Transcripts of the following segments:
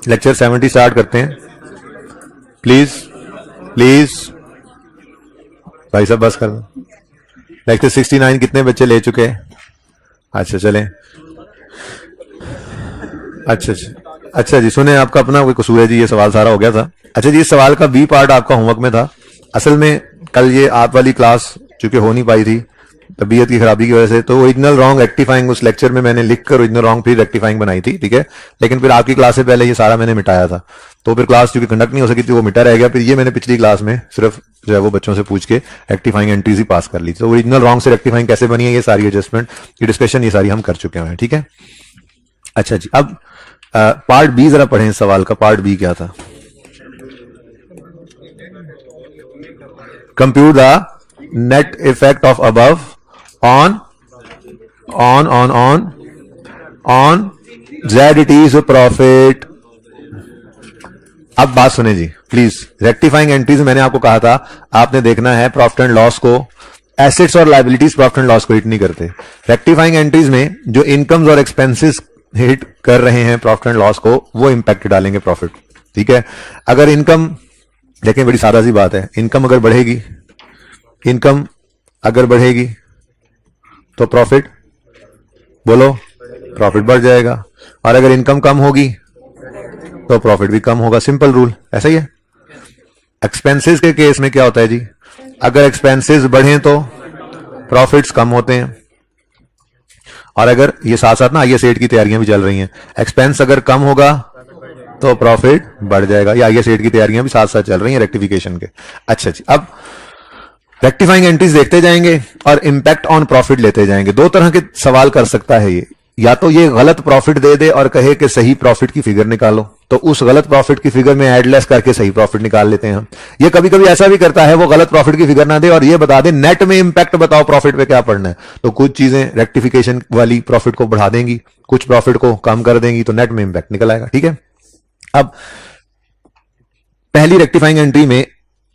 Lecture 70 start करते हैं। Please please भाई साहब बस कर दो। लेक्चर 69 कितने बच्चे ले चुके हैं? अच्छा चलें। अच्छा जी, सुने, आपका अपना कोई कसूर है जी, ये सवाल सारा हो गया था। अच्छा जी, इस सवाल का बी पार्ट आपका होमवर्क में था। असल में कल ये आप वाली क्लास चूंकि हो नहीं पाई थी तबीयत की खराबी की वजह से, तो ओरिजिनल रॉन्ग रेक्टिफाइंग उस लेक्चर में मैंने लिखकर ओरिजिनल रॉन्ग फिर रेक्टिफाइंग बनाई थी, ठीक है। लेकिन फिर आपकी क्लास से पहले ये सारा मैंने मिटाया था, तो फिर क्लास चूंकि कंडक्ट नहीं हो सकी थी वो मिटा रह गया। फिर ये मैंने पिछली क्लास में सिर्फ जो है वो बच्चों से पूछ के रेक्टिफाइंग एंट्रीज ही पास कर ली। तो ओरिजिनल रॉन्ग से रेक्टिफाइंग कैसे बनी है, ये सारी एडजस्टमेंट की डिस्कशन ये सारी हम कर चुके हैं, ठीक है। अच्छा जी, अब पार्ट बी जरा पढ़ें इस सवाल का। पार्ट बी क्या था? Compute the net effect of above on ZT's profit. अब बात सुने जी प्लीज। रेक्टिफाइंग एंट्रीज मैंने आपको कहा था आपने देखना है प्रॉफिट एंड लॉस को, एसेट्स और लायबिलिटीज प्रॉफिट एंड लॉस को हिट नहीं करते। रेक्टिफाइंग एंट्रीज में जो इनकम्स और एक्सपेंसेस हिट कर रहे हैं प्रॉफिट एंड लॉस को, वो इंपैक्ट डालेंगे प्रॉफिट, ठीक है। अगर इनकम देखें, बड़ी सादा सी बात है, इनकम अगर बढ़ेगी, इनकम अगर बढ़ेगी तो प्रॉफिट, बोलो, प्रॉफिट बढ़ जाएगा। और अगर इनकम कम होगी तो प्रॉफिट भी कम होगा। सिंपल रूल ऐसा ही है। एक्सपेंसेस के केस में क्या होता है जी? अगर एक्सपेंसेस बढ़े तो प्रॉफिट्स कम होते हैं, और अगर ये साथ साथ ना IS8 की तैयारियां भी चल रही हैं, एक्सपेंस अगर कम होगा तो प्रॉफिट बढ़ जाएगा। ये IS8 की तैयारियां भी साथ साथ चल रही हैं रेक्टिफिकेशन के। अच्छा जी, अब रेक्टिफाइंग एंट्रीज देखते जाएंगे और इंपैक्ट ऑन प्रॉफिट लेते जाएंगे। दो तरह के सवाल कर सकता है ये, या तो ये गलत प्रॉफिट दे दे और कहे कि सही प्रॉफिट की फिगर निकालो, तो उस गलत प्रॉफिट की फिगर में एड लेस करके सही प्रॉफिट निकाल लेते हैं हम। ये कभी कभी ऐसा भी करता है, वो गलत प्रॉफिट की फिगर ना दे और ये बता दे नेट में इंपैक्ट बताओ प्रॉफिट पे क्या पड़ना है। तो कुछ चीजें रेक्टिफिकेशन वाली प्रॉफिट को बढ़ा देंगी, कुछ प्रॉफिट को कम कर देंगी, तो नेट में इंपैक्ट निकल आएगा, ठीक है। अब पहली रेक्टिफाइंग एंट्री में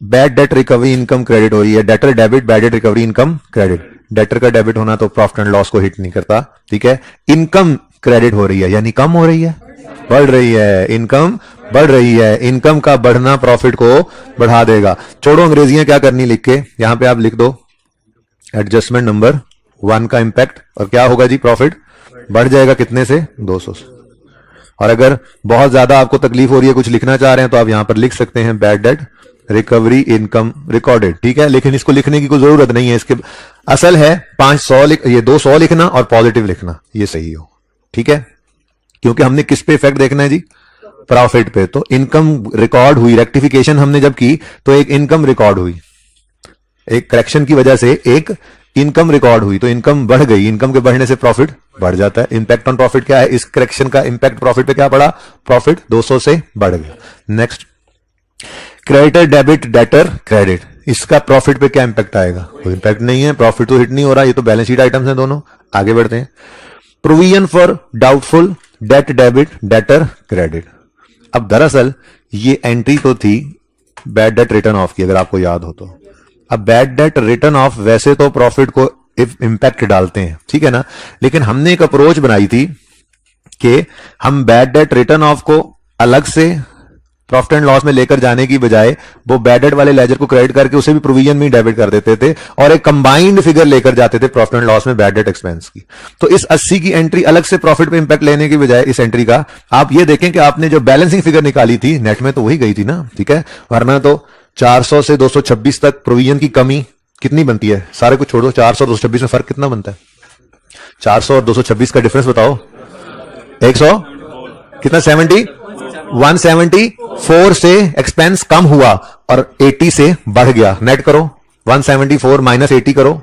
bad debt recovery income credit हो रही है। Debtor debit, bad debt recovery income credit. Debtor का डेबिट होना तो प्रॉफिट एंड लॉस को हिट नहीं करता, ठीक है। इनकम क्रेडिट हो रही है, यानी कम हो रही है, बढ़ रही है, इनकम बढ़ रही है। इनकम का बढ़ना प्रॉफिट को बढ़ा देगा। छोड़ो अंग्रेजियां क्या करनी लिख के, यहां पे आप लिख दो एडजस्टमेंट नंबर 1 का इंपैक्ट, और क्या होगा जी? प्रॉफिट बढ़ जाएगा कितने से? 200 से। और अगर बहुत ज्यादा आपको तकलीफ हो रही है, कुछ लिखना चाह रहे हैं, तो आप यहां पर लिख सकते हैं bad debt recovery income recorded, ठीक है। लेकिन इसको लिखने की कोई जरूरत नहीं है, इसके असल है 500 ये 200 लिखना और पॉजिटिव लिखना, ये सही हो, ठीक है। क्योंकि हमने किस पे इफेक्ट देखना है जी? प्रॉफिट पे। तो इनकम रिकॉर्ड हुई, रेक्टिफिकेशन हमने जब की तो एक इनकम रिकॉर्ड हुई, एक करेक्शन की वजह से एक इनकम रिकॉर्ड हुई, तो इनकम बढ़ गई। इनकम के बढ़ने से प्रॉफिट बढ़ जाता है। इंपैक्ट ऑन प्रॉफिट क्या है? इस करेक्शन का इंपैक्ट प्रॉफिट पे क्या पड़ा? प्रॉफिट 200 से बढ़ गया। Next, creditor debit, debtor credit, इसका प्रॉफिट पे क्या इंपैक्ट आएगा? कोई इंपैक्ट नहीं है, प्रॉफिट तो हिट नहीं हो रहा, ये तो बैलेंस शीट आइटम्स हैं दोनों। आगे बढ़ते हैं। Provision for doubtful debt debit, debtor credit. अब दरअसल ये एंट्री तो थी बैड डेट रिटर्न ऑफ की, अगर आपको याद हो तो। अब बैड डेट रिटर्न ऑफ वैसे तो प्रॉफिट को इंपैक्ट डालते हैं, ठीक है ना, लेकिन हमने एक अप्रोच बनाई थी कि हम बैड डेट रिटर्न ऑफ को अलग से प्रॉफिट एंड लॉस में लेकर जाने की बजाय वो बैड डेट वाले लेजर को क्रेडिट करके उसे भी प्रोविजन में डेबिट कर देते थे और एक कंबाइंड फिगर लेकर जाते थे प्रॉफिट एंड लॉस में बैड डेट एक्सपेंस की। तो इस 80 की एंट्री अलग से प्रॉफिट पे इंपैक्ट लेने की बजाय इस एंट्री का आप ये देखें कि आपने जो बैलेंसिंग फिगर निकाली थी नेट में तो वही गई थी ना, ठीक है। वरना तो 400 से 226 तक प्रोविजन की कमी कितनी बनती है? सारे कुछ छोड़ो, 400 और 226 में फर्क कितना बनता है? 400 और 226 का डिफरेंस बताओ। 100 कितना? 70। 174 से एक्सपेंस कम हुआ और 80 से बढ़ गया। नेट करो, 174 माइनस 80 करो,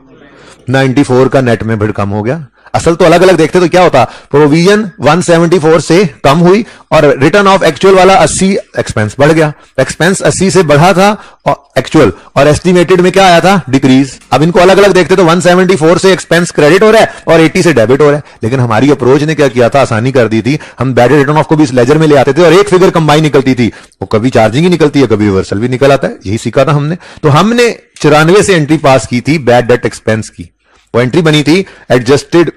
94 का नेट में भिड़ कम हो गया। असल तो अलग अलग देखते तो क्या होता, प्रोविजन 174 से कम हुई और रिटर्न ऑफ एक्चुअल वाला 80, एक्सपेंस बढ़ गया। एक्सपेंस 80 से बढ़ा था और एक्चुअल, और एस्टिमेटेड में क्या आया था? डिक्रीज। अब इनको अलग अलग देखते तो 174 से एक्सपेंस क्रेडिट हो रहा है और 80 से डेबिट हो रहा है। लेकिन हमारी अप्रोच ने क्या किया था? आसानी कर दी थी। हम बैड रिटर्न ऑफ को भी इस लेजर में ले आते थे और एक फिगर कंबाइन निकलती थी। वो कभी चार्जिंग ही निकलती है, कभी रिवर्सल भी निकल आता है। यही सीखा था हमने। तो हमने 94 से एंट्री पास की थी बैड डेट एक्सपेंस की। वो एंट्री बनी थी एडजस्टेड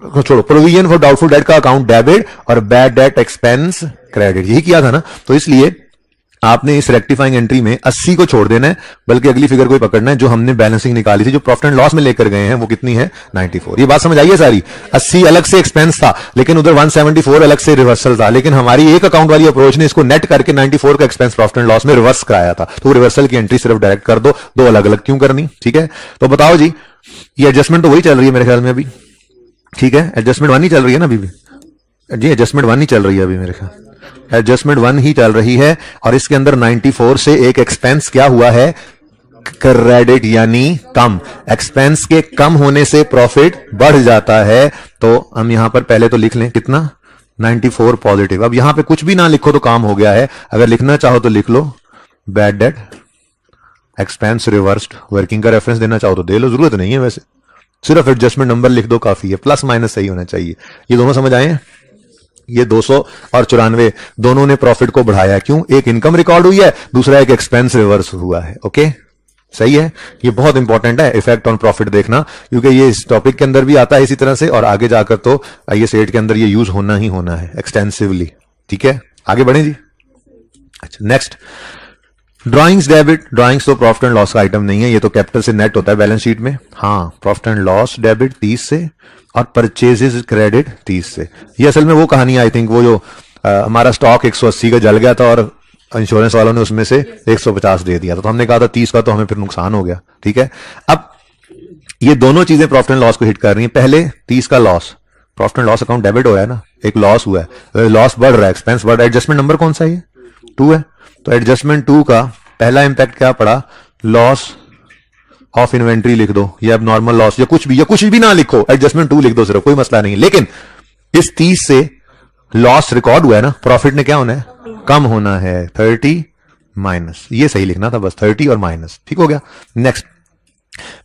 छोड़ो, प्रोविजन फॉर डाउटफुल डेट का अकाउंट डेबिट और बैड डेट एक्सपेंस क्रेडिट, यही किया था ना। तो इसलिए आपने इस रेक्टिफाइंग एंट्री में 80 को छोड़ देना है, बल्कि अगली फिगर को ही पकड़ना है जो हमने बैलेंसिंग निकाली थी, जो प्रॉफिट एंड लॉस में लेकर गए हैं, वो कितनी है 94। ये बात समझ आई है सारी। 80 अलग से एक्सपेंस था, लेकिन उधर 174 अलग से रिवर्सल था, लेकिन हमारी एक अकाउंट वाली अप्रोच ने इसको नेट करके 94 का एक्सपेंस प्रॉफिट एंड लॉस में रिवर्स कराया था। तो रिवर्सल की एंट्री सिर्फ डायरेक्ट कर दो, दो अलग अलग क्यों करनी, ठीक है। तो बताओ जी, ये एडजस्टमेंट तो वही चल रही है मेरे ख्याल में अभी, ठीक है। एडजस्टमेंट 1 ही चल रही है ना अभी भी जी, एडजस्टमेंट 1 ही चल रही है अभी मेरे ख्याल, एडजस्टमेंट 1 ही चल रही है। और इसके अंदर 94 से एक एक्सपेंस क्या हुआ है, क्रेडिट, यानी कम। एक्सपेंस के कम होने से प्रॉफिट बढ़ जाता है। तो हम यहां पर पहले तो लिख लें कितना, 94 पॉजिटिव। अब यहां पे कुछ भी ना लिखो तो काम हो गया है, अगर लिखना चाहो तो लिख लो bad debt expense reversed. Working का रेफरेंस देना चाहो तो दे लो, जरूरत नहीं है वैसे, सिर्फ एडजस्टमेंट नंबर लिख दो काफी है, प्लस माइनस सही होना चाहिए। ये दोनों समझ आए हैं। ये 200 और 94 दोनों ने प्रॉफिट को बढ़ाया, क्यों, एक इनकम रिकॉर्ड हुई है, दूसरा एक एक्सपेंस रिवर्स हुआ है। ओके, सही है। ये बहुत इंपॉर्टेंट है इफेक्ट ऑन प्रॉफिट देखना, क्योंकि ये इस टॉपिक के अंदर भी आता है इसी तरह से, और आगे जाकर तो आईएएस 8 के अंदर ये यूज होना ही होना है एक्सटेंसिवली, ठीक है। आगे बढ़े जी। अच्छा, नेक्स्ट ड्राइंग्स डेबिट। ड्राइंग्स तो प्रॉफिट एंड लॉस का आइटम नहीं है, ये तो कैपिटल से नेट होता है बैलेंस शीट में। हाँ, प्रॉफिट एंड लॉस डेबिट 30 से और परचेजेस क्रेडिट 30 से। ये असल में वो कहानी आई थिंक, वो जो हमारा स्टॉक 180 का जल गया था और इंश्योरेंस वालों ने उसमें से 150 दे दिया था, तो हमने कहा था 30 का, तो हमें फिर नुकसान हो गया, ठीक है। अब ये दोनों चीजें प्रॉफिट एंड लॉस को हिट कर रही हैं। पहले 30 का loss, profit and loss account debit हो रहा है ना, एक लॉस हुआ है, लॉस बढ़ रहा है, एक्सपेंस बढ़ रहा है। एडजस्टमेंट नंबर कौन सा है, 2 है। तो एडजस्टमेंट 2 का पहला इंपैक्ट क्या पड़ा, लॉस ऑफ इन्वेंट्री लिख दो, या अब नॉर्मल लॉस, या कुछ भी ना लिखो, एडजस्टमेंट 2 लिख दो सिर्फ, कोई मसला नहीं। लेकिन इस 30 से लॉस रिकॉर्ड हुआ है ना, प्रॉफिट ने क्या होना है, कम होना है, 30 माइनस, ये सही लिखना था बस, 30 और माइनस, ठीक हो गया। Next,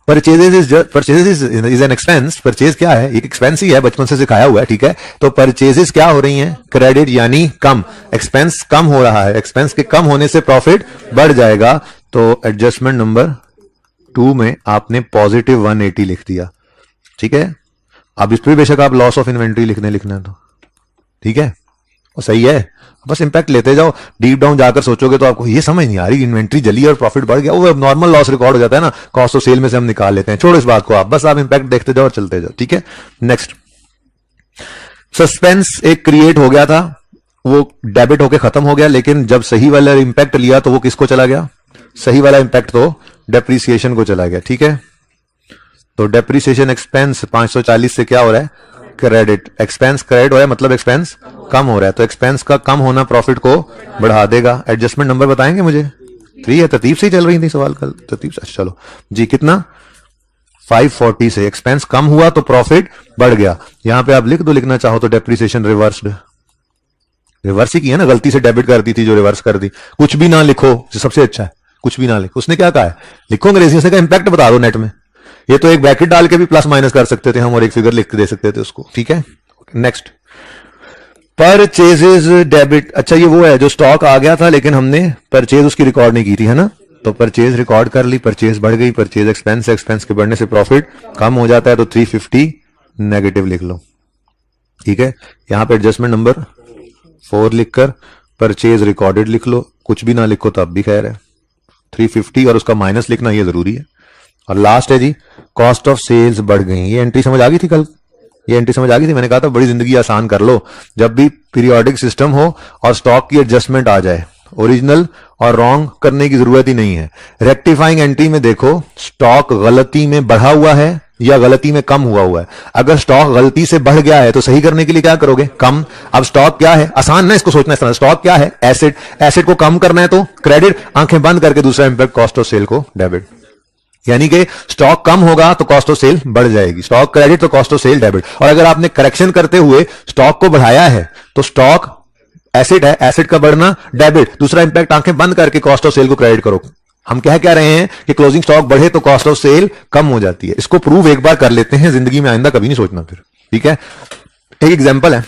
purchases is an expense. Purchase क्या है, एक एक्सपेंस ही है, बचपन से सिखाया हुआ है, ठीक है। तो परचेजेस क्या हो रही हैं, क्रेडिट, यानी कम। एक्सपेंस कम हो रहा है, एक्सपेंस के कम होने से प्रॉफिट बढ़ जाएगा। तो एडजस्टमेंट नंबर 2 में आपने पॉजिटिव 180 लिख दिया, ठीक है। अब इस पर बेशक आप लॉस ऑफ इन्वेंट्री लिखना है तो ठीक है, और सही है। बस इंपैक्ट लेते जाओ, डीप डाउन जाकर सोचोगे तो आपको ये समझ नहीं आ रही, इन्वेंट्री जली और प्रॉफिट बढ़ गया, वो नॉर्मल लॉस रिकॉर्ड हो जाता है ना, कॉस्ट ऑफ सेल में से हम निकाल लेते हैं। छोड़ो इस बात को, आप बस आप इंपैक्ट देखते जाओ और चलते जाओ, ठीक है। नेक्स्ट, सस्पेंस एक क्रिएट हो गया था, वो डेबिट होके खत्म हो गया, लेकिन जब सही वाला इंपैक्ट लिया तो वो किसको चला गया, सही वाला इंपैक्ट तो डेप्रीसिएशन को चला गया, ठीक है। तो डेप्रीसिएशन एक्सपेंस 540 से क्या हो रहा है, क्रेडिट। एक्सपेंस क्रेडिट हो रहा है, मतलब एक्सपेंस कम हो रहा है, तो एक्सपेंस का कम होना प्रॉफिट को बढ़ा देगा। एडजस्टमेंट नंबर बताएंगे मुझे, 3 है, तरतीब से ही चल रही थी सवाल कल, तरतीब से। चलो जी, कितना, 540 से एक्सपेंस कम हुआ तो प्रॉफिट बढ़ गया। यहां पे आप लिख दो, लिखना चाहो तो डेप्रीसिएशन रिवर्स्ड, रिवर्स ही की है ना, गलती से डेबिट कर दी थी जो रिवर्स कर दी। कुछ भी ना लिखो, सबसे अच्छा है कुछ भी ना लिखो। उसने क्या कहा है, लिखो अंग्रेजी से, का इंपैक्ट बता दो नेट में। ये तो एक ब्रैकेट डाल के भी प्लस माइनस कर सकते थे हम, और एक फिगर लिख के दे सकते थे उसको, ठीक है। Next, purchases debit. अच्छा, ये वो है जो स्टॉक आ गया था लेकिन हमने परचेज उसकी रिकॉर्ड नहीं की थी, है ना। तो परचेज रिकॉर्ड कर ली, परचेज बढ़ गई, परचेज एक्सपेंस, एक्सपेंस के बढ़ने से प्रॉफिट कम हो जाता है, तो 350 नेगेटिव लिख लो, ठीक है। यहां पे एडजस्टमेंट नंबर 4 लिखकर परचेज रिकॉर्डेड लिख लो, कुछ भी ना लिखो तो अब भी खैर है। 350 और उसका माइनस लिखना ये जरूरी है। और लास्ट है जी, कॉस्ट ऑफ सेल्स बढ़ गई। ये एंट्री समझ आ गई थी कल, ये एंट्री समझ आ गई थी। मैंने कहा था बड़ी जिंदगी आसान कर लो, जब भी पीरियोडिक सिस्टम हो और स्टॉक की एडजस्टमेंट आ जाए, ओरिजिनल और रॉन्ग करने की जरूरत ही नहीं है। रेक्टिफाइंग एंट्री में देखो, स्टॉक गलती में बढ़ा हुआ है या गलती में कम हुआ है। अगर स्टॉक गलती से बढ़ गया है तो सही करने के लिए क्या करोगे, कम। अब स्टॉक क्या है, आसान ना इसको सोचना, इस तरह स्टॉक क्या है, एसेट। एसेट को कम करना है तो क्रेडिट, आंखें बंद करके दूसरा इंपैक्ट कॉस्ट ऑफ सेल को डेबिट। यानी कि स्टॉक कम होगा तो कॉस्ट ऑफ सेल बढ़ जाएगी, स्टॉक क्रेडिट तो कॉस्ट ऑफ सेल डेबिट। और अगर आपने करेक्शन करते हुए स्टॉक को बढ़ाया है तो स्टॉक एसेट है, एसेट का बढ़ना डेबिट, दूसरा इंपैक्ट आंखें बंद करके कॉस्ट ऑफ सेल को क्रेडिट करो। हम क्या रहे हैं कि क्लोजिंग स्टॉक बढ़े तो कॉस्ट ऑफ सेल कम हो जाती है। इसको प्रूव एक बार कर लेते हैं, जिंदगी में आइंदा कभी नहीं सोचना फिर, ठीक है। एक एग्जांपल है,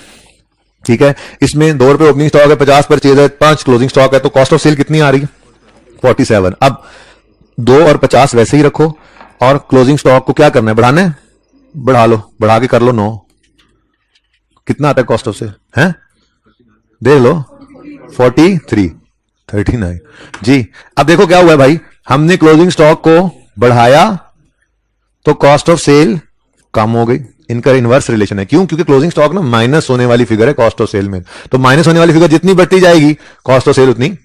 ठीक है। इसमें ₹2 ओपनिंग स्टॉक है, 50 परचेज है, 5 क्लोजिंग स्टॉक है, तो कॉस्ट ऑफ सेल कितनी आ रही है, 47। अब 2 और 50 वैसे ही रखो, और क्लोजिंग स्टॉक को क्या करना है, बढ़ाना है, बढ़ा लो, बढ़ा के कर लो 9, कितना आता है कॉस्ट ऑफ सेल है, देख लो 43, 39 जी। अब देखो क्या हुआ है भाई, हमने क्लोजिंग स्टॉक को बढ़ाया तो कॉस्ट ऑफ सेल कम हो गई। इनका इनवर्स रिलेशन है, क्यों? क्योंकि क्लोजिंग स्टॉक ना माइनस होने वाली फिगर है कॉस्ट ऑफ सेल में, तो माइनस होने वाली फिगर जितनी बढ़ती जाएगी कॉस्ट ऑफ सेल उतनी।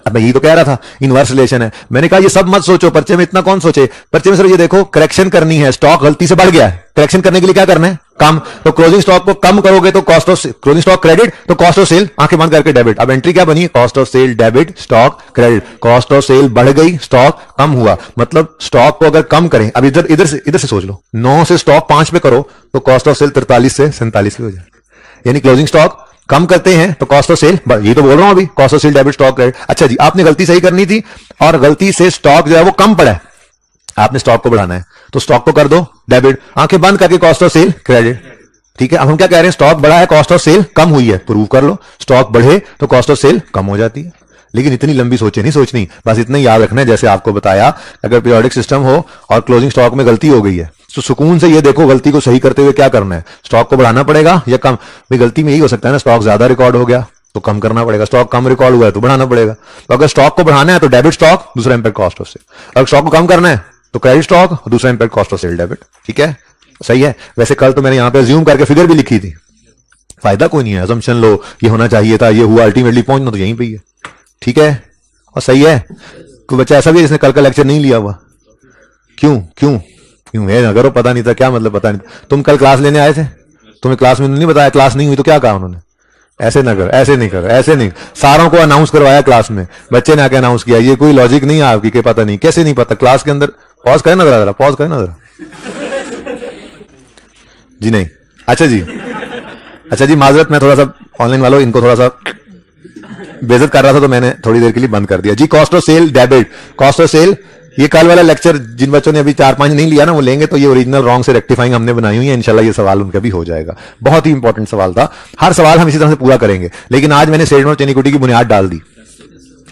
अब मैं यही तो कह रहा था, इनवर्स रिलेशन है। मैंने कहा ये सब मत सोचो, पर्चे में इतना कौन सोचे, पर्चे में सिर्फ ये देखो करेक्शन करनी है, स्टॉक गलती से बढ़ गया है, करेक्शन करने के लिए क्या करना है, कम। तो क्लोजिंग स्टॉक को कम करोगे तो cost of closing stock credit, तो कॉस्ट ऑफ सेल आंखें बंद करके डेबिट। अब एंट्री क्या बनी, cost of sale debit stock credit. Cost of sale बढ़ गई, स्टॉक कम हुआ, मतलब स्टॉक को अगर कम करें, अब इधर इधर से सोच लो, 9 से स्टॉक 5 पे करो तो कॉस्ट ऑफ सेल 43 से 47 पे हो जाए। यानी क्लोजिंग स्टॉक कम करते हैं तो कॉस्ट ऑफ सेल, ये तो बोल रहा हूं अभी, cost of sale debit stock credit. अच्छा जी, आपने गलती सही करनी थी और गलती से स्टॉक जो है वो कम पड़ा है, आपने स्टॉक को बढ़ाना है तो स्टॉक को कर दो डेबिट, आंखें बंद करके कॉस्ट ऑफ सेल क्रेडिट। ठीक है, अब हम क्या कह रहे हैं, स्टॉक बढ़ा है कॉस्ट ऑफ सेल कम हुई है, प्रूव कर लो। स्टॉक बढ़े तो कॉस्ट ऑफ सेल कम हो जाती है। लेकिन इतनी लंबी सोचे नहीं सोचनी, बस इतना याद रखना है जैसे आपको बताया, अगर पीरियोडिक सिस्टम हो और क्लोजिंग स्टॉक में गलती हो गई है तो सुकून से ये देखो गलती को सही करते हुए क्या करना है, स्टॉक को बढ़ाना पड़ेगा या कम। भाई गलती में यही हो सकता है ना, स्टॉक ज्यादा रिकॉर्ड हो गया तो कम करना पड़ेगा, स्टॉक कम रिकॉर्ड हुआ है तो बढ़ाना पड़ेगा। तो अगर स्टॉक को बढ़ाना है तो डेबिट स्टॉक, दूसरा इंपैक्ट कॉस्ट ऑफ सेल। अगर स्टॉक को कम करना है तो क्रेडिट स्टॉक, दूसरा impact cost of sale debit. ठीक है, सही है। वैसे कल तो मैंने यहां पे अज्यूम करके फिगर भी लिखी थी, फायदा कोई नहीं है, अजम्पशन लो ये होना चाहिए था, ये हुआ, अल्टीमेटली पहुंचना तो यहीं पे ही है। ठीक है, और सही है। कोई बच्चा ऐसा भी है जिसने कल का लेक्चर नहीं लिया हुआ, क्यों क्यों क्यों है, अगर वो पता नहीं था, क्या मतलब पता नहीं था? तुम कल क्लास लेने आए थे, तुम्हें क्लास में नहीं बताया, क्लास नहीं हुई तो क्या कहा उन्होंने, ऐसे ना कर, ऐसे नहीं कर, ऐसे नहीं। सारों को अनाउंस करवाया क्लास में, बच्चे ने आके अनाउंस किया, ये कोई लॉजिक नहीं है आपकी कि पता नहीं, कैसे नहीं पता, क्लास के अंदर पॉज करें ना जरा, पॉज करें ना जरा जी। नहीं, अच्छा जी, अच्छा जी माजरत, मैं थोड़ा सा ऑनलाइन वालों इनको थोड़ा सा बेइज्जत कर रहा था तो मैंने थोड़ी देर के लिए बंद कर दिया जी। Cost of sale debit, cost of sale, ये कल वाला लेक्चर जिन बच्चों ने अभी 4-5 नहीं लिया ना वो लेंगे, तो ये ओरिजिनल रॉन्ग से रेक्टिफाइंग हमने बनाई हुई है, इंशाल्लाह ये सवाल उनका भी हो जाएगा। बहुत ही इंपॉर्टेंट सवाल था, हर सवाल हम इसी तरह से पूरा करेंगे, लेकिन आज मैंने स्टेटमेंट ऑफ चेनिकुटी की बुनियाद डाल दी।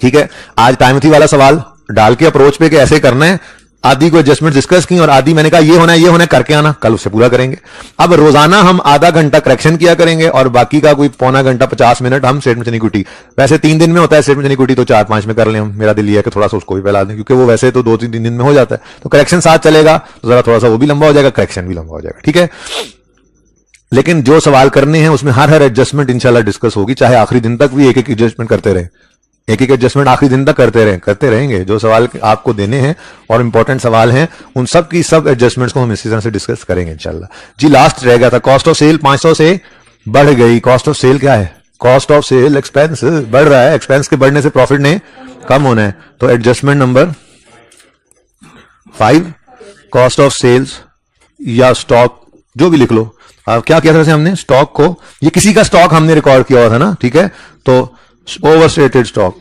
ठीक है, आज टाइमथी वाला सवाल डाल के अप्रोच पे कि ऐसे करना है, आदि को एडजस्टमेंट डिस्कस की और आदि मैंने कहा ये होना है, ये होना है, करके आना, कल उससे पूरा करेंगे। अब रोजाना हम आधा घंटा करेक्शन किया करेंगे और बाकी का कोई पौना घंटा 50 मिनट हम स्टेटमेंट चेनिकुटी। वैसे 3 दिन में होता है स्टेटमेंट चेनिकुटी, तो 4-5 में कर लें हम, मेरा दिल ये है कि थोड़ा सा उसको भी फैला दें, क्योंकि वो वैसे तो 2-3 दिन में हो जाता है, तो करेक्शन साथ चलेगा तो जरा थोड़ा सा वो भी लंबा हो जाएगा, करेक्शन भी लंबा हो जाएगा। ठीक है, लेकिन जो सवाल करने हैं उसमें हर एडजस्टमेंट इंशाल्लाह डिस्कस होगी, चाहे आखिरी दिन तक भी एक एक एडजस्टमेंट करते रहे, एक एक एडजस्टमेंट आखिरी दिन तक करते रहेंगे। जो सवाल आपको देने हैं और इंपॉर्टेंट सवाल हैं उन सब की सब एडजस्टमेंट्स को हम इसी तरह से डिस्कस करेंगे इंशाल्लाह जी। लास्ट रह गया था कॉस्ट ऑफ सेल 500 से बढ़ गई। कॉस्ट ऑफ सेल क्या है, कॉस्ट ऑफ सेल एक्सपेंस बढ़ रहा है, एक्सपेंस के बढ़ने से प्रॉफिट ने कम होना है, तो adjustment number 5 cost of sales या स्टॉक जो भी लिख लो। अब क्या किया था हमने, स्टॉक को, ये किसी का स्टॉक हमने रिकॉर्ड किया हुआ था ना, ठीक है, तो ओवरस्टेटेड स्टॉक,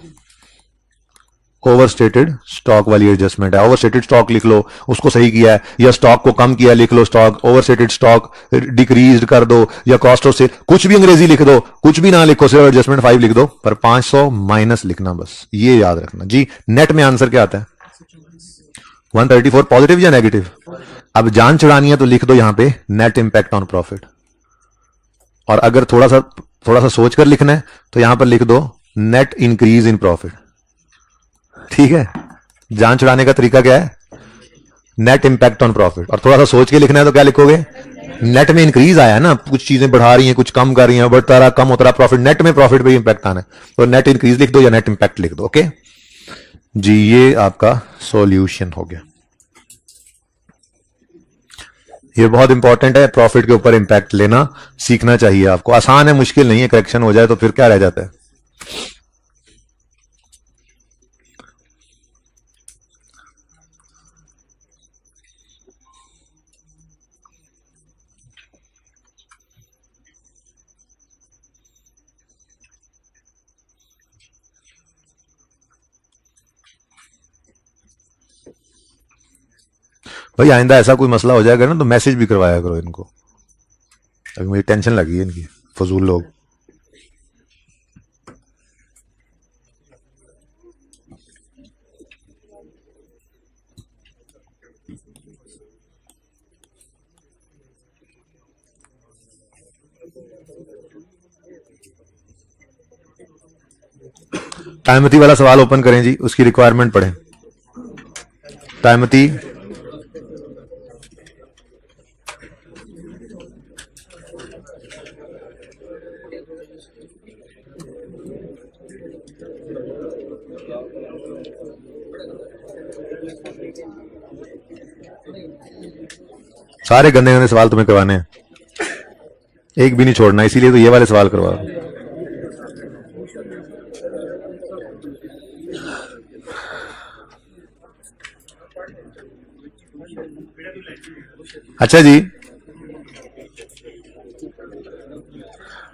ओवरस्टेटेड स्टॉक वाली एडजस्टमेंट है, ओवरस्टेटेड स्टॉक लिख लो, उसको सही किया है, या स्टॉक को कम किया लिख लो, स्टॉक ओवरस्टेटेड स्टॉक डिक्रीज कर दो, या कॉस्ट ऑफ सेल, कुछ भी अंग्रेजी लिख दो, कुछ भी ना लिखो, सिर्फ एडजस्टमेंट 5 लिख दो, पर 500 माइनस लिखना, बस ये याद रखना जी। नेट में आंसर क्या आता है 134, पॉजिटिव या नेगेटिव। अब जान चढ़ानी है तो लिख दो यहां पे नेट इंपैक्ट ऑन प्रॉफिट, और अगर थोड़ा सा सोचकर लिखना है तो यहां पर लिख दो नेट इंक्रीज इन प्रॉफिट। ठीक है, जान चढ़ाने का तरीका क्या है, नेट इंपैक्ट ऑन प्रॉफिट, और थोड़ा सा सोच के लिखना है तो क्या लिखोगे, नेट में इंक्रीज आया ना, कुछ चीजें बढ़ा रही हैं, कुछ कम कर रही हैं, बढ़ता रहा कम होता रहा प्रॉफिट, नेट में प्रॉफिट पे इंपैक्ट आना है, तो नेट इंक्रीज लिख दो या नेट इंपैक्ट लिख दो। ओके जी, ये आपका सॉल्यूशन हो गया। ये बहुत इंपॉर्टेंट है, प्रॉफिट के ऊपर इंपैक्ट लेना सीखना चाहिए आपको, आसान है, मुश्किल नहीं है, करेक्शन हो जाए तो फिर क्या रह जाता है। भाई आइंदा ऐसा कोई मसला हो जाएगा ना तो मैसेज भी करवाया करो इनको, अभी मुझे टेंशन लगी है इनकी, फजूल लोग। टाइमथी वाला सवाल ओपन करें जी, उसकी रिक्वायरमेंट पढ़ें। टाइमथी सारे गंदे गंदे सवाल तुम्हें करवाने हैं, एक भी नहीं छोड़ना, इसीलिए तो ये वाले सवाल करवा। अच्छा जी,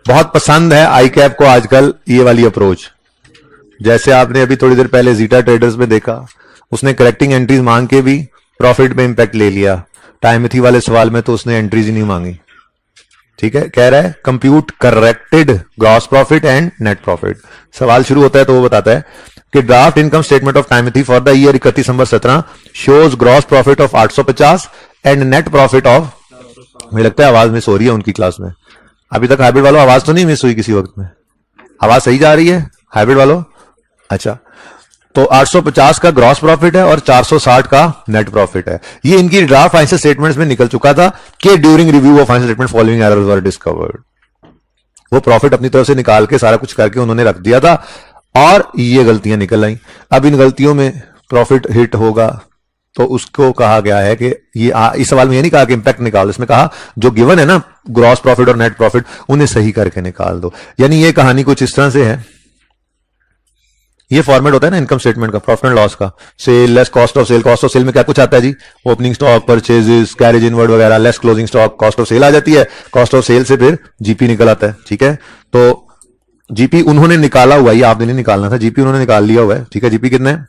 बहुत पसंद है आई कैप को आजकल ये वाली अप्रोच। जैसे आपने अभी थोड़ी देर पहले जीटा ट्रेडर्स में देखा, उसने करेक्टिंग एंट्रीज मांग के भी प्रॉफिट में इंपैक्ट ले लिया। टाइमथी वाले सवाल में तो उसने एंट्रीज ही नहीं मांगी। ठीक है, कह रहा है compute corrected gross profit and net profit. सवाल शुरू होता है तो वो बताता है कि draft income statement of Timothy for the year 31 December 17 shows gross profit of 850 and net profit of, मुझे लगता है आवाज मिस हो रही है उनकी क्लास में। अभी तक हाइब्रिड वालों आवाज तो नहीं मिस हुई किसी वक्त में? आवाज सही जा रही है हाइब्रिड वालों? अच्छा, तो 850 का ग्रॉस प्रॉफिट है और 460 का नेट प्रॉफिट है। ये इनकी ड्राफ्ट फाइनेंशियल स्टेटमेंट्स में निकल चुका था कि during review of financial statement following errors were discovered. वो प्रॉफिट अपनी तरफ से निकाल के सारा कुछ करके उन्होंने रख दिया था और ये गलतियां निकल आई। अब इन गलतियों में प्रॉफिट हिट होगा तो उसको कहा गया है कि ये इस सवाल में ये नहीं कहा कि इंपैक्ट निकाल, इसमें कहा जो गिवन है ना ग्रॉस प्रॉफिट और नेट प्रॉफिट उन्हें सही करके निकाल दो। यानी ये कहानी कुछ इस तरह से है, ये फॉर्मेट होता है ना इनकम स्टेटमेंट का, प्रॉफिट एंड लॉस का, sale less cost of sale. Cost of sale में क्या कुछ आता है जी? Opening stock, purchases, carriage inward वगैरह, less closing stock, cost of sale आ जाती है। कॉस्ट ऑफ सेल से फिर जीपी निकल आता है। ठीक है, तो जीपी उन्होंने निकाला हुआ, ये आपने नहीं निकालना था, जीपी उन्होंने निकाल लिया हुआ है। ठीक है, जीपी कितना है?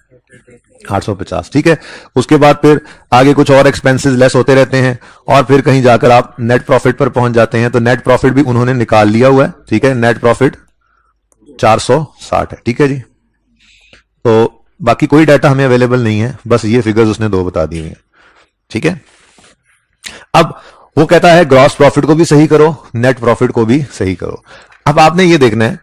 850। ठीक है, उसके बाद फिर आगे कुछ और एक्सपेंसेस लेस होते रहते हैं और फिर कहीं जाकर आप नेट प्रॉफिट पर पहुंच जाते हैं। तो नेट प्रॉफिट भी उन्होंने निकाल लिया हुआ है। ठीक है, नेट प्रॉफिट 460 है। ठीक है जी, तो बाकी कोई डाटा हमें अवेलेबल नहीं है, बस ये फिगर्स उसने दो बता दी हैं। ठीक है, अब वो कहता है ग्रॉस प्रॉफिट को भी सही करो, नेट प्रॉफिट को भी सही करो। अब आपने ये देखना है,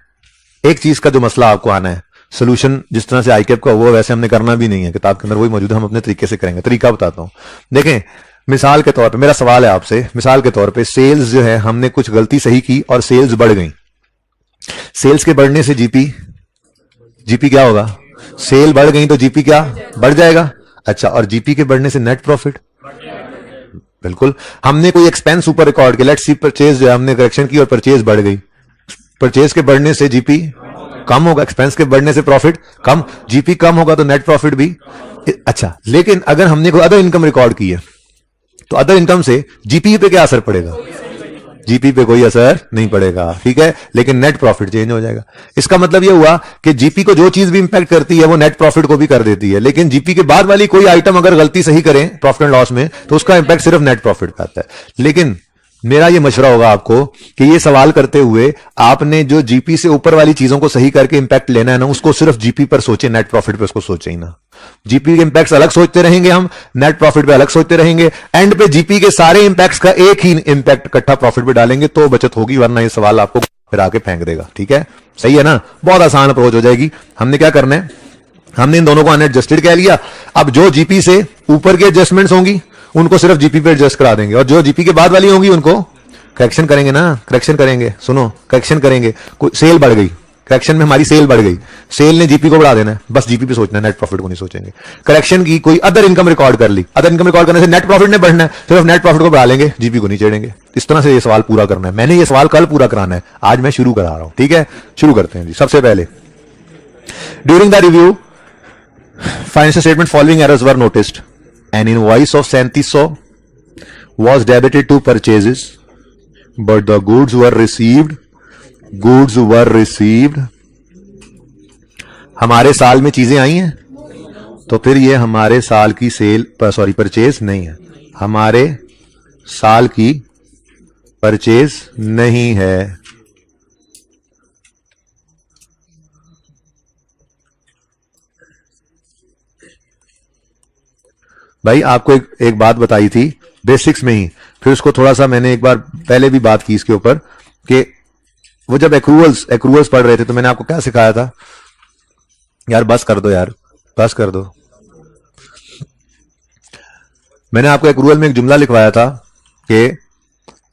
एक चीज का जो मसला आपको आना है, सोल्यूशन जिस तरह से आईकैप का हुआ वैसे हमने करना भी नहीं है, किताब के अंदर वही मौजूद है, हम अपने तरीके से करेंगे। तरीका बताता हूं, देखें मिसाल के तौर पे, मेरा सवाल है आपसे, मिसाल के तौर पे सेल्स जो है हमने कुछ गलती सही की और सेल्स बढ़ गई। सेल्स के बढ़ने से जीपी क्या होगा? सेल बढ़ गई तो जीपी क्या बढ़ जाएगा? अच्छा, और जीपी के बढ़ने से नेट प्रॉफिट? बिल्कुल। हमने कोई एक्सपेंस ऊपर रिकॉर्ड किया, लेट्स सी परचेज जो है हमने करेक्शन की और परचेज बढ़ गई। परचेज के बढ़ने से जीपी कम होगा, एक्सपेंस के बढ़ने से प्रॉफिट कम, जीपी कम होगा तो नेट प्रॉफिट भी। अच्छा, लेकिन अगर हमने कोई अदर इनकम रिकॉर्ड की है तो अदर इनकम से जीपी पे क्या असर पड़ेगा? जीपी पे कोई असर नहीं पड़ेगा। ठीक है, लेकिन नेट प्रॉफिट चेंज हो जाएगा। इसका मतलब यह हुआ कि जीपी को जो चीज भी इंपैक्ट करती है वो नेट प्रॉफिट को भी कर देती है, लेकिन जीपी के बाद वाली कोई आइटम अगर गलती सही करें प्रॉफिट एंड लॉस में तो उसका इंपैक्ट सिर्फ नेट प्रॉफिट पे आता है। लेकिन मेरा ये मशवरा होगा आपको कि ये सवाल करते हुए आपने जो जीपी से ऊपर वाली चीजों को सही करके इंपैक्ट लेना है ना, उसको सिर्फ जीपी पर सोचे, नेट प्रॉफिट पे उसको सोचे ही ना। जीपी के इंपैक्ट्स अलग सोचते रहेंगे हम, नेट प्रॉफिट पे अलग सोचते रहेंगे, एंड पे जीपी के सारे इंपैक्ट्स का एक ही इंपैक्ट इकट्ठा प्रॉफिट पे डालेंगे तो बचत होगी, वरना ये सवाल आपको फिर आके फेंक देगा। ठीक है, सही है ना? बहुत आसान अप्रोच हो जाएगी। हमने क्या करना है, हमने इन दोनों को अनएडजस्टेड कह लिया। अब जो जीपी से ऊपर की एडजस्टमेंट्स होंगी उनको सिर्फ जीपी पे एडजस्ट करा देंगे, और जो जीपी के बाद वाली होंगी उनको करेक्शन करेंगे ना, करेक्शन करेंगे। सुनो, करेक्शन करेंगे। कोई सेल बढ़ गई, करेक्शन में हमारी सेल बढ़ गई, सेल ने जीपी को बढ़ा देना है, बस जीपी पे सोचना है, नेट प्रॉफिट को नहीं सोचेंगे। करेक्शन की, कोई अदर इनकम रिकॉर्ड कर ली, अदर इनकम रिकॉर्ड करने से नेट प्रॉफिट ने बढ़ना है, सिर्फ नेट प्रॉफिट को बढ़ा लेंगे, जीपी को नहीं छेड़ेंगे। इस तरह से ये सवाल पूरा करना है। मैंने ये सवाल कल पूरा कराना है, आज मैं शुरू करा रहा हूं। ठीक है, शुरू करते हैं जी। सबसे पहले, during the review financial statement following errors were noticed. N invoice of 3700 was debited to purchases but the goods were received। हमारे साल में चीजें आई हैं तो फिर ये हमारे साल की सेल परचेज नहीं है, हमारे साल की परचेज नहीं है। भाई आपको एक बात बताई थी बेसिक्स में ही, फिर उसको थोड़ा सा मैंने एक बार पहले भी बात की इसके ऊपर कि वो जब एक्रूअल्स पढ़ रहे थे तो मैंने आपको क्या सिखाया था यार बस कर दो यार, बस कर दो। मैंने आपको एक रूल में एक जुमला लिखवाया था कि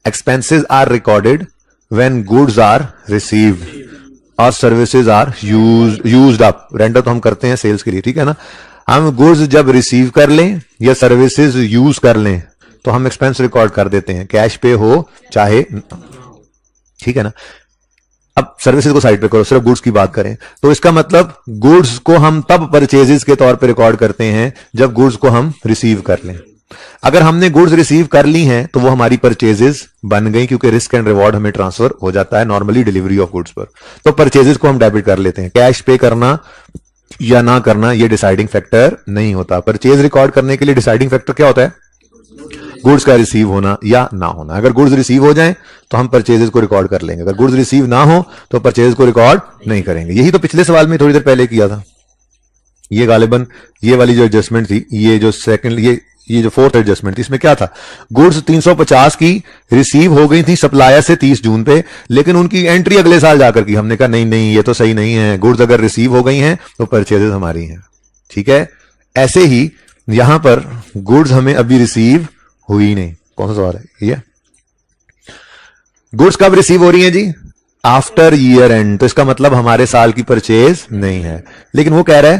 expenses are recorded when goods are received और services are used up. Render तो हम करते हैं सेल्स के लिए, ठीक है ना। हम गुड्स जब रिसीव कर लें या सर्विसेज यूज कर लें तो हम एक्सपेंस रिकॉर्ड कर देते हैं, कैश पे हो चाहे, ठीक है ना। अब सर्विसेज को साइड पे करो, सिर्फ गुड्स की बात करें तो इसका मतलब गुड्स को हम तब परचेजेस के तौर पे रिकॉर्ड करते हैं जब गुड्स को हम रिसीव कर लें। अगर हमने गुड्स रिसीव कर ली हैं तो वो हमारी परचेजेस बन गई, क्योंकि रिस्क एंड रिवॉर्ड हमें ट्रांसफर हो जाता है नॉर्मली डिलीवरी ऑफ गुड्स पर। तो परचेजेस को हम डेबिट कर लेते हैं। कैश पे करना या ना करना ये डिसाइडिंग फैक्टर नहीं होता। परचेज रिकॉर्ड करने के लिए डिसाइडिंग फैक्टर क्या होता है? गुड्स का रिसीव होना या ना होना। अगर गुड्स रिसीव हो जाए तो हम परचेजेस को रिकॉर्ड कर लेंगे, अगर गुड्स रिसीव ना हो तो परचेज को रिकॉर्ड नहीं करेंगे। यही तो पिछले सवाल में थोड़ी देर पहले किया था। ये गालिबन ये वाली जो एडजस्टमेंट थी, ये जो सेकंड ये जो फोर्थ एडजस्टमेंट थी, इसमें क्या था? गुड्स 350 की रिसीव हो गई थी सप्लायर से 30 जून पे, लेकिन उनकी एंट्री अगले साल जाकर की। हमने कहा नहीं नहीं ये तो सही नहीं है, गुड्स अगर रिसीव हो गई हैं तो परचेजेस हमारी हैं, ठीक है। ऐसे ही यहां पर गुड्स हमें अभी रिसीव हुई नहीं। कौन सा सवाल है ये? गुड्स कब रिसीव हो रही हैं जी? After year and. तो इसका मतलब हमारे साल की परचेज नहीं है। लेकिन वो कह रहा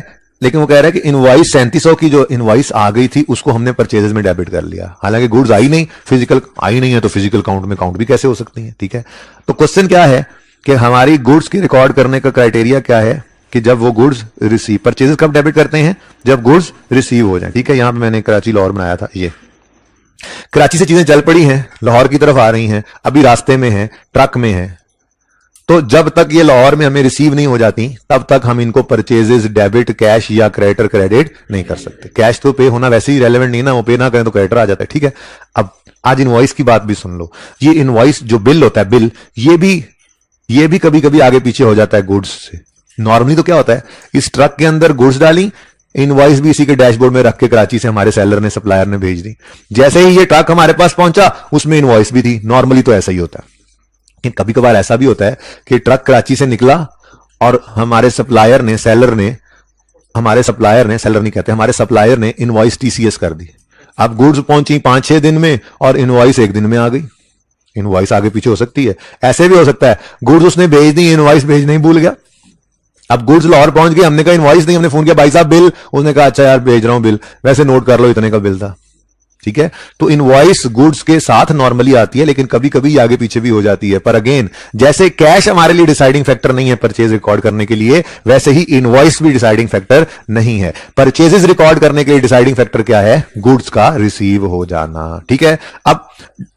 है कि इनवॉइस 3700 की जो इनवॉइस आ गई थी उसको हमने परचेजेस में डेबिट कर लिया। हालांकि गुड्स आई नहीं, फिजिकल आई नहीं है, तो फिजिकल काउंट में काउंट भी कैसे हो सकती है, ठीक है। तो क्वेश्चन क्या है कि हमारी गुड्स की रिकॉर्ड करने का क्राइटेरिया क्या है कि जब वो गुड्स रिसीव, परचेजेस कब डेबिट करते हैं? जब गुड्स रिसीव हो जाए, ठीक है। यहां पर मैंने कराची लाहौर बनाया था। ये कराची से चीजें चल पड़ी हैं, लाहौर की तरफ आ रही हैं, अभी रास्ते में है, ट्रक में है। तो जब तक ये लाहौर में हमें रिसीव नहीं हो जाती तब तक हम इनको परचेजेस डेबिट कैश या क्रेडिटर क्रेडिट नहीं कर सकते। कैश तो पे होना वैसे ही रेलेवेंट नहीं ना, वो पे ना करें तो क्रेडिटर आ जाता है, ठीक है। अब आज इनवॉइस की बात भी सुन लो। ये इनवॉइस जो बिल होता है, बिल ये भी कभी कभी आगे पीछे हो जाता है गुड्स से। नॉर्मली तो क्या होता है, इस ट्रक के अंदर गुड्स डाली, इनवॉइस भी इसी के डैशबोर्ड में रख के कराची से हमारे सेलर ने, सप्लायर ने भेज दी। जैसे ही ये ट्रक हमारे पास पहुंचा उसमें इनवॉइस भी थी। नॉर्मली तो ऐसा ही होता है। लेकिन कभी कभार ऐसा भी होता है कि ट्रक कराची से निकला और हमारे सप्लायर ने, सेलर ने इनवॉइस टीसीएस कर दी। अब गुड्स पहुंची 5-6 दिन में और इनवॉइस 1 दिन में आ गई। इनवॉइस आगे पीछे हो सकती है। ऐसे भी हो सकता है गुड्स उसने भेज दी, इनवॉइस भेजना ही भूल गया। अब गुड्स लाहौर पहुंच गए, हमने कहा इनवॉइस नहीं, हमने फोन किया भाई साहब बिल, उसने कहा अच्छा यार भेज रहा हूं बिल, वैसे नोट कर लो इतने का बिल था, ठीक है। तो इनवॉइस गुड्स के साथ नॉर्मली आती है, लेकिन कभी कभी आगे पीछे भी हो जाती है। पर अगेन, जैसे कैश हमारे लिए डिसाइडिंग फैक्टर नहीं है परचेज रिकॉर्ड करने के लिए, वैसे ही इनवॉइस भी डिसाइडिंग फैक्टर नहीं है। परचेजेस रिकॉर्ड करने के लिए डिसाइडिंग फैक्टर क्या है? गुड्स का रिसीव हो जाना, ठीक है। अब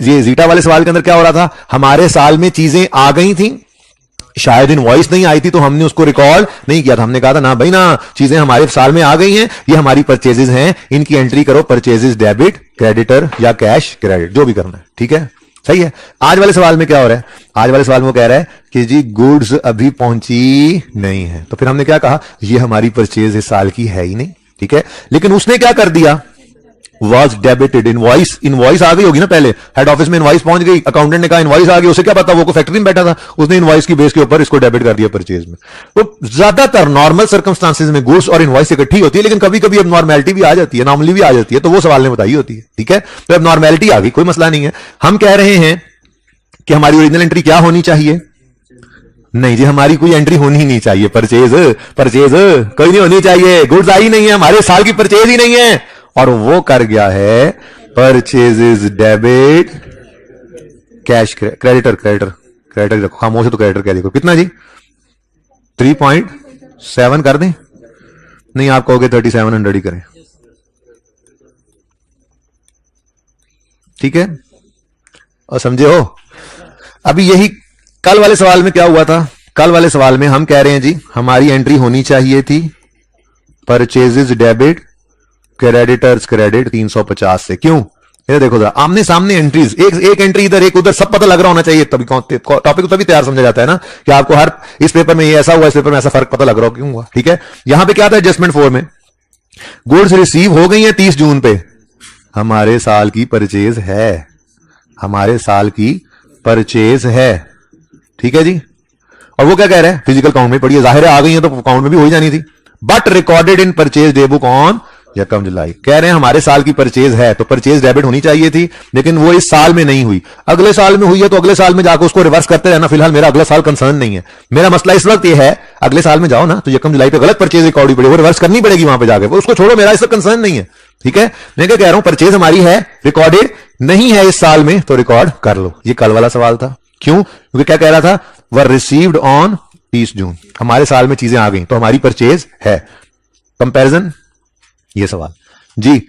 ये जीटा वाले सवाल के अंदर क्या हो रहा था? हमारे साल में चीजें आ गई थी, शायद इनवॉइस नहीं आई थी तो हमने उसको रिकॉर्ड नहीं किया था। हमने कहा था ना भाई ना, चीजें हमारे साल में आ गई हैं, ये हमारी परचेजेस हैं, इनकी एंट्री करो, परचेजेस डेबिट क्रेडिटर या कैश क्रेडिट, जो भी करना है, ठीक है, सही है। आज वाले सवाल में क्या हो रहा है? आज वाले सवाल में वो कह रहा है कि जी गुड्स अभी पहुंची नहीं है। तो फिर हमने क्या कहा? ये हमारी परचेज इस साल की है ही नहीं, ठीक है। लेकिन उसने क्या कर दिया? Was debited. इनवॉइस आ गई होगी ना, पहले हेड ऑफिस में इनवॉइस पहुंच गई, अकाउंटेंट ने कहा इनवॉइस आ गई, उसे क्या पता, वो को फैक्ट्री में बैठा था, उसने इनवॉइस की बेस के ऊपर इसको डेबिट कर दिया परचेज में। तो ज्यादातर नॉर्मल सर्कमस्टांसेस में गुड्स और इनवॉइस इकट्ठी होती है, लेकिन कभी कभी अब नॉर्मेलिटी भी आ जाती है, नॉर्मली भी आ जाती है, तो वो सवाल ने बताई होती है, ठीक है। तो अब नॉर्मेलिटी आ गई, कोई मसला नहीं है। हम कह रहे हैं कि हमारी ओरिजिनल एंट्री क्या होनी चाहिए? नहीं जी, हमारी कोई एंट्री होनी ही नहीं चाहिए। परचेज कोई नहीं होनी चाहिए। गुड्स आई नहीं है, हमारे साल की परचेज ही नहीं है, और वो कर गया है परचेजेस डेबिट कैश क्रेडिटर रखो, खामोश है तो क्रेडिटर कह देखो। कितना जी? 3.7 कर दें? नहीं, आप कहोगे 3700 ही करें, ठीक है। और समझे हो? अभी यही कल वाले सवाल में क्या हुआ था? कल वाले सवाल में हम कह रहे हैं जी हमारी एंट्री होनी चाहिए थी परचेजेस डेबिट क्रेडिटर्स क्रेडिट 350 से। क्यों? ये देखो जरा, आमने सामने एंट्रीज, एक एंट्री इधर एक उधर, सब पता लग रहा होना चाहिए, तभी टॉपिक को तभी तैयार समझा जाता है ना, कि आपको हर इस पेपर में ये ऐसा हुआ, इस पेपर में ऐसा फर्क पता लग रहा हो क्यों हुआ, ठीक है। यहां पे क्या था एडजस्टमेंट 4 में? गुड्स रिसीव हो गई है 30 जून पे, हमारे साल की परचेज है, हमारे साल की परचेज है, ठीक है जी। और वो क्या कह रहे हैं? फिजिकल काउंट में पड़ी है, जाहिर है आ गई है तो काउंट में भी हो ही जानी थी। But recorded in purchase day book on यकम जुलाई। कह रहे हैं हमारे साल की परचेज है तो परचेज डेबिट होनी चाहिए थी, लेकिन वो इस साल में नहीं हुई, अगले साल में हुई है तो अगले साल में जाकर उसको रिवर्स करते रहना। फिलहाल मेरा अगला साल कंसर्न नहीं है। मेरा मसला इस वक्त ये है, अगले साल में जाओ ना तो यकम जुलाई पे गलत परचेज रिकॉर्ड पड़े, वो रिवर्स करनी पड़ेगी वहां पे जाके, वो उसको छोड़ो, मेरा इसका कंसर्न नहीं है। ठीक है, मैं क्या कह रहा हूं, परचेज हमारी है, रिकॉर्डेड नहीं है इस साल में तो रिकॉर्ड कर लो। ये कल वाला सवाल था। क्यों? क्योंकि क्या कह रहा था, वर रिसीव्ड ऑन 30 जून, हमारे साल में चीजें आ गई तो हमारी परचेज है। कंपैरिजन ये सवाल जी।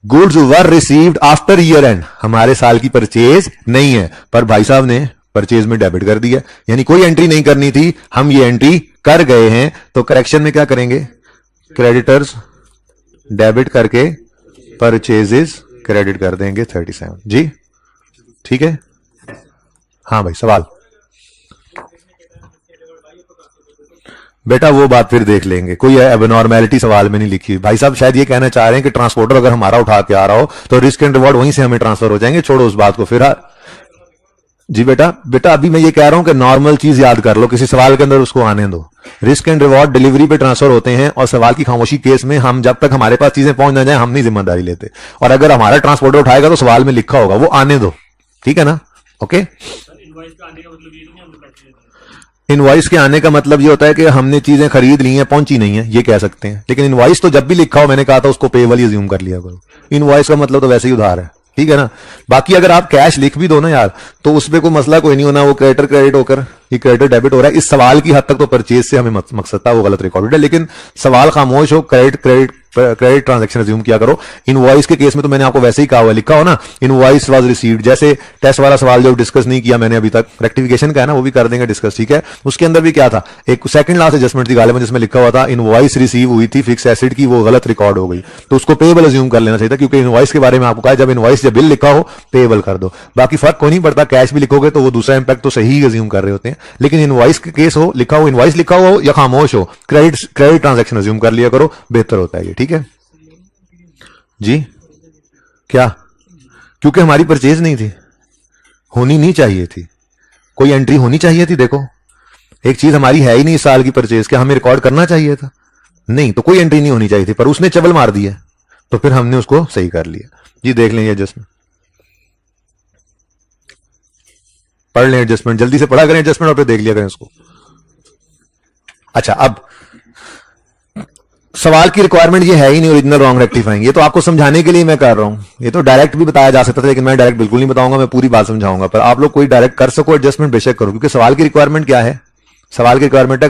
Goods were received after year end, हमारे साल की परचेज नहीं है, पर भाई साहब ने परचेज में डेबिट कर दिया, यानी कोई एंट्री नहीं करनी थी, हम ये एंट्री कर गए हैं। तो करेक्शन में क्या करेंगे, क्रेडिटर्स डेबिट करके परचेजेस क्रेडिट कर देंगे 37 जी। ठीक है, हाँ भाई सवाल बेटा वो बात फिर देख लेंगे, कोई एबनॉर्मेलिटी सवाल में नहीं लिखी। भाई साहब शायद ये कहना चाह रहे हैं कि ट्रांसपोर्टर अगर हमारा उठा के आ रहा हो तो रिस्क एंड रिवॉर्ड वहीं से हमें ट्रांसफर हो जाएंगे, छोड़ो उस बात को फिर। जी बेटा अभी मैं ये कह रहा हूं कि नॉर्मल चीज याद कर लो, किसी सवाल के अंदर उसको आने दो। रिस्क एंड रिवॉर्ड डिलीवरी पे ट्रांसफर होते हैं, और सवाल की खामोशी केस में हम जब तक हमारे पास चीजें पहुंच ना जाए हम नहीं जिम्मेदारी लेते, और अगर हमारा ट्रांसपोर्टर उठाएगा तो सवाल में लिखा होगा, वो आने दो। ठीक है ना, ओके। इनवॉइस के आने का मतलब ये होता है कि हमने चीजें खरीद ली हैं, पहुंची नहीं है, ये कह सकते हैं। लेकिन इनवॉइस तो जब भी लिखा हो, मैंने कहा था उसको पेबल ही अज्यूम कर लिया करो। इनवॉइस का मतलब तो वैसे ही उधार है, ठीक है ना। बाकी अगर आप कैश लिख भी दो ना यार, तो उसमें कोई मसला कोई नहीं होना, वो क्रेडिटर क्रेडिट होकर ये क्रेडिट डेबिट हो रहा है। इस सवाल की हद तक तो परचेज से हमें मकसद था, वो गलत रिकॉर्डेड है। लेकिन सवाल खामोश हो, क्रेडिट ट्रांजैक्शन अज्यूम किया करो। इनवॉइस के केस में तो मैंने आपको वैसे ही कहा हुआ लिखा हो ना, इनवॉइस वाज रिसीव्ड। जैसे टेस्ट वाला सवाल जो डिस्कस नहीं किया मैंने अभी तक, रेक्टिफिकेशन का है ना, वो भी कर देंगे डिस्कस, ठीक है। उसके अंदर भी क्या था, एक सेकंड लास्ट एडजस्टमेंट थी गालिबन, जिसमें लिखा हुआ था इनवॉइस रिसीव हुई थी फिक्स एसेट की, वो गलत रिकॉर्ड हो गई, तो उसको पेएबल अज्यूम कर लेना चाहिए था, क्योंकि इनवॉइस के बारे में आपको कहा जब इनवॉइस जब बिल लिखा हो पेएबल कर दो। बाकी फर्क कोई नहीं पड़ता, कैश भी लिखोगे तो वो दूसरा इंपैक्ट तो सही अज्यूम कर रहे होते हैं। लेकिन इनवॉइस के केस हो, लिखा हो, इनवॉइस लिखा हो या खामोश हो, क्रेडिट ट्रांजैक्शन अज्यूम कर लिया करो, बेहतर होता है ये, ठीक है जी। क्या? क्योंकि हमारी परचेज नहीं थी, होनी नहीं चाहिए थी, कोई एंट्री होनी चाहिए थी। देखो एक चीज हमारी है ही नहीं साल की परचेज, क्या हमें रिकॉर्ड करना चाहिए था? नहीं, तो कोई एंट्री नहीं होनी चाहिए थी, पर उसने चबल मार दिया तो फिर हमने उसको सही कर लिया जी। देख लें एडजस्टमेंट, पढ़ लें एडजस्टमेंट, जल्दी से पढ़ा करें एडजस्टमेंट और फिर देख लिया करें उसको। अच्छा, अब सवाल की रिक्वायरमेंट ये है ही नहीं ओरिजिनल रॉन्ग रेक्टिफाइंग, ये तो आपको समझाने के लिए मैं कर रहा हूं। ये तो डायरेक्ट भी बताया जा सकता था, लेकिन मैं डायरेक्ट बिल्कुल नहीं बताऊंगा, मैं पूरी बात समझाऊंगा। पर आप लोग कोई डायरेक्ट कर सको एडजस्टमेंट बेशक करो, क्योंकि सवाल की रिक्वायरमेंट क्या है, सवाल की रिक्वायरमेंट है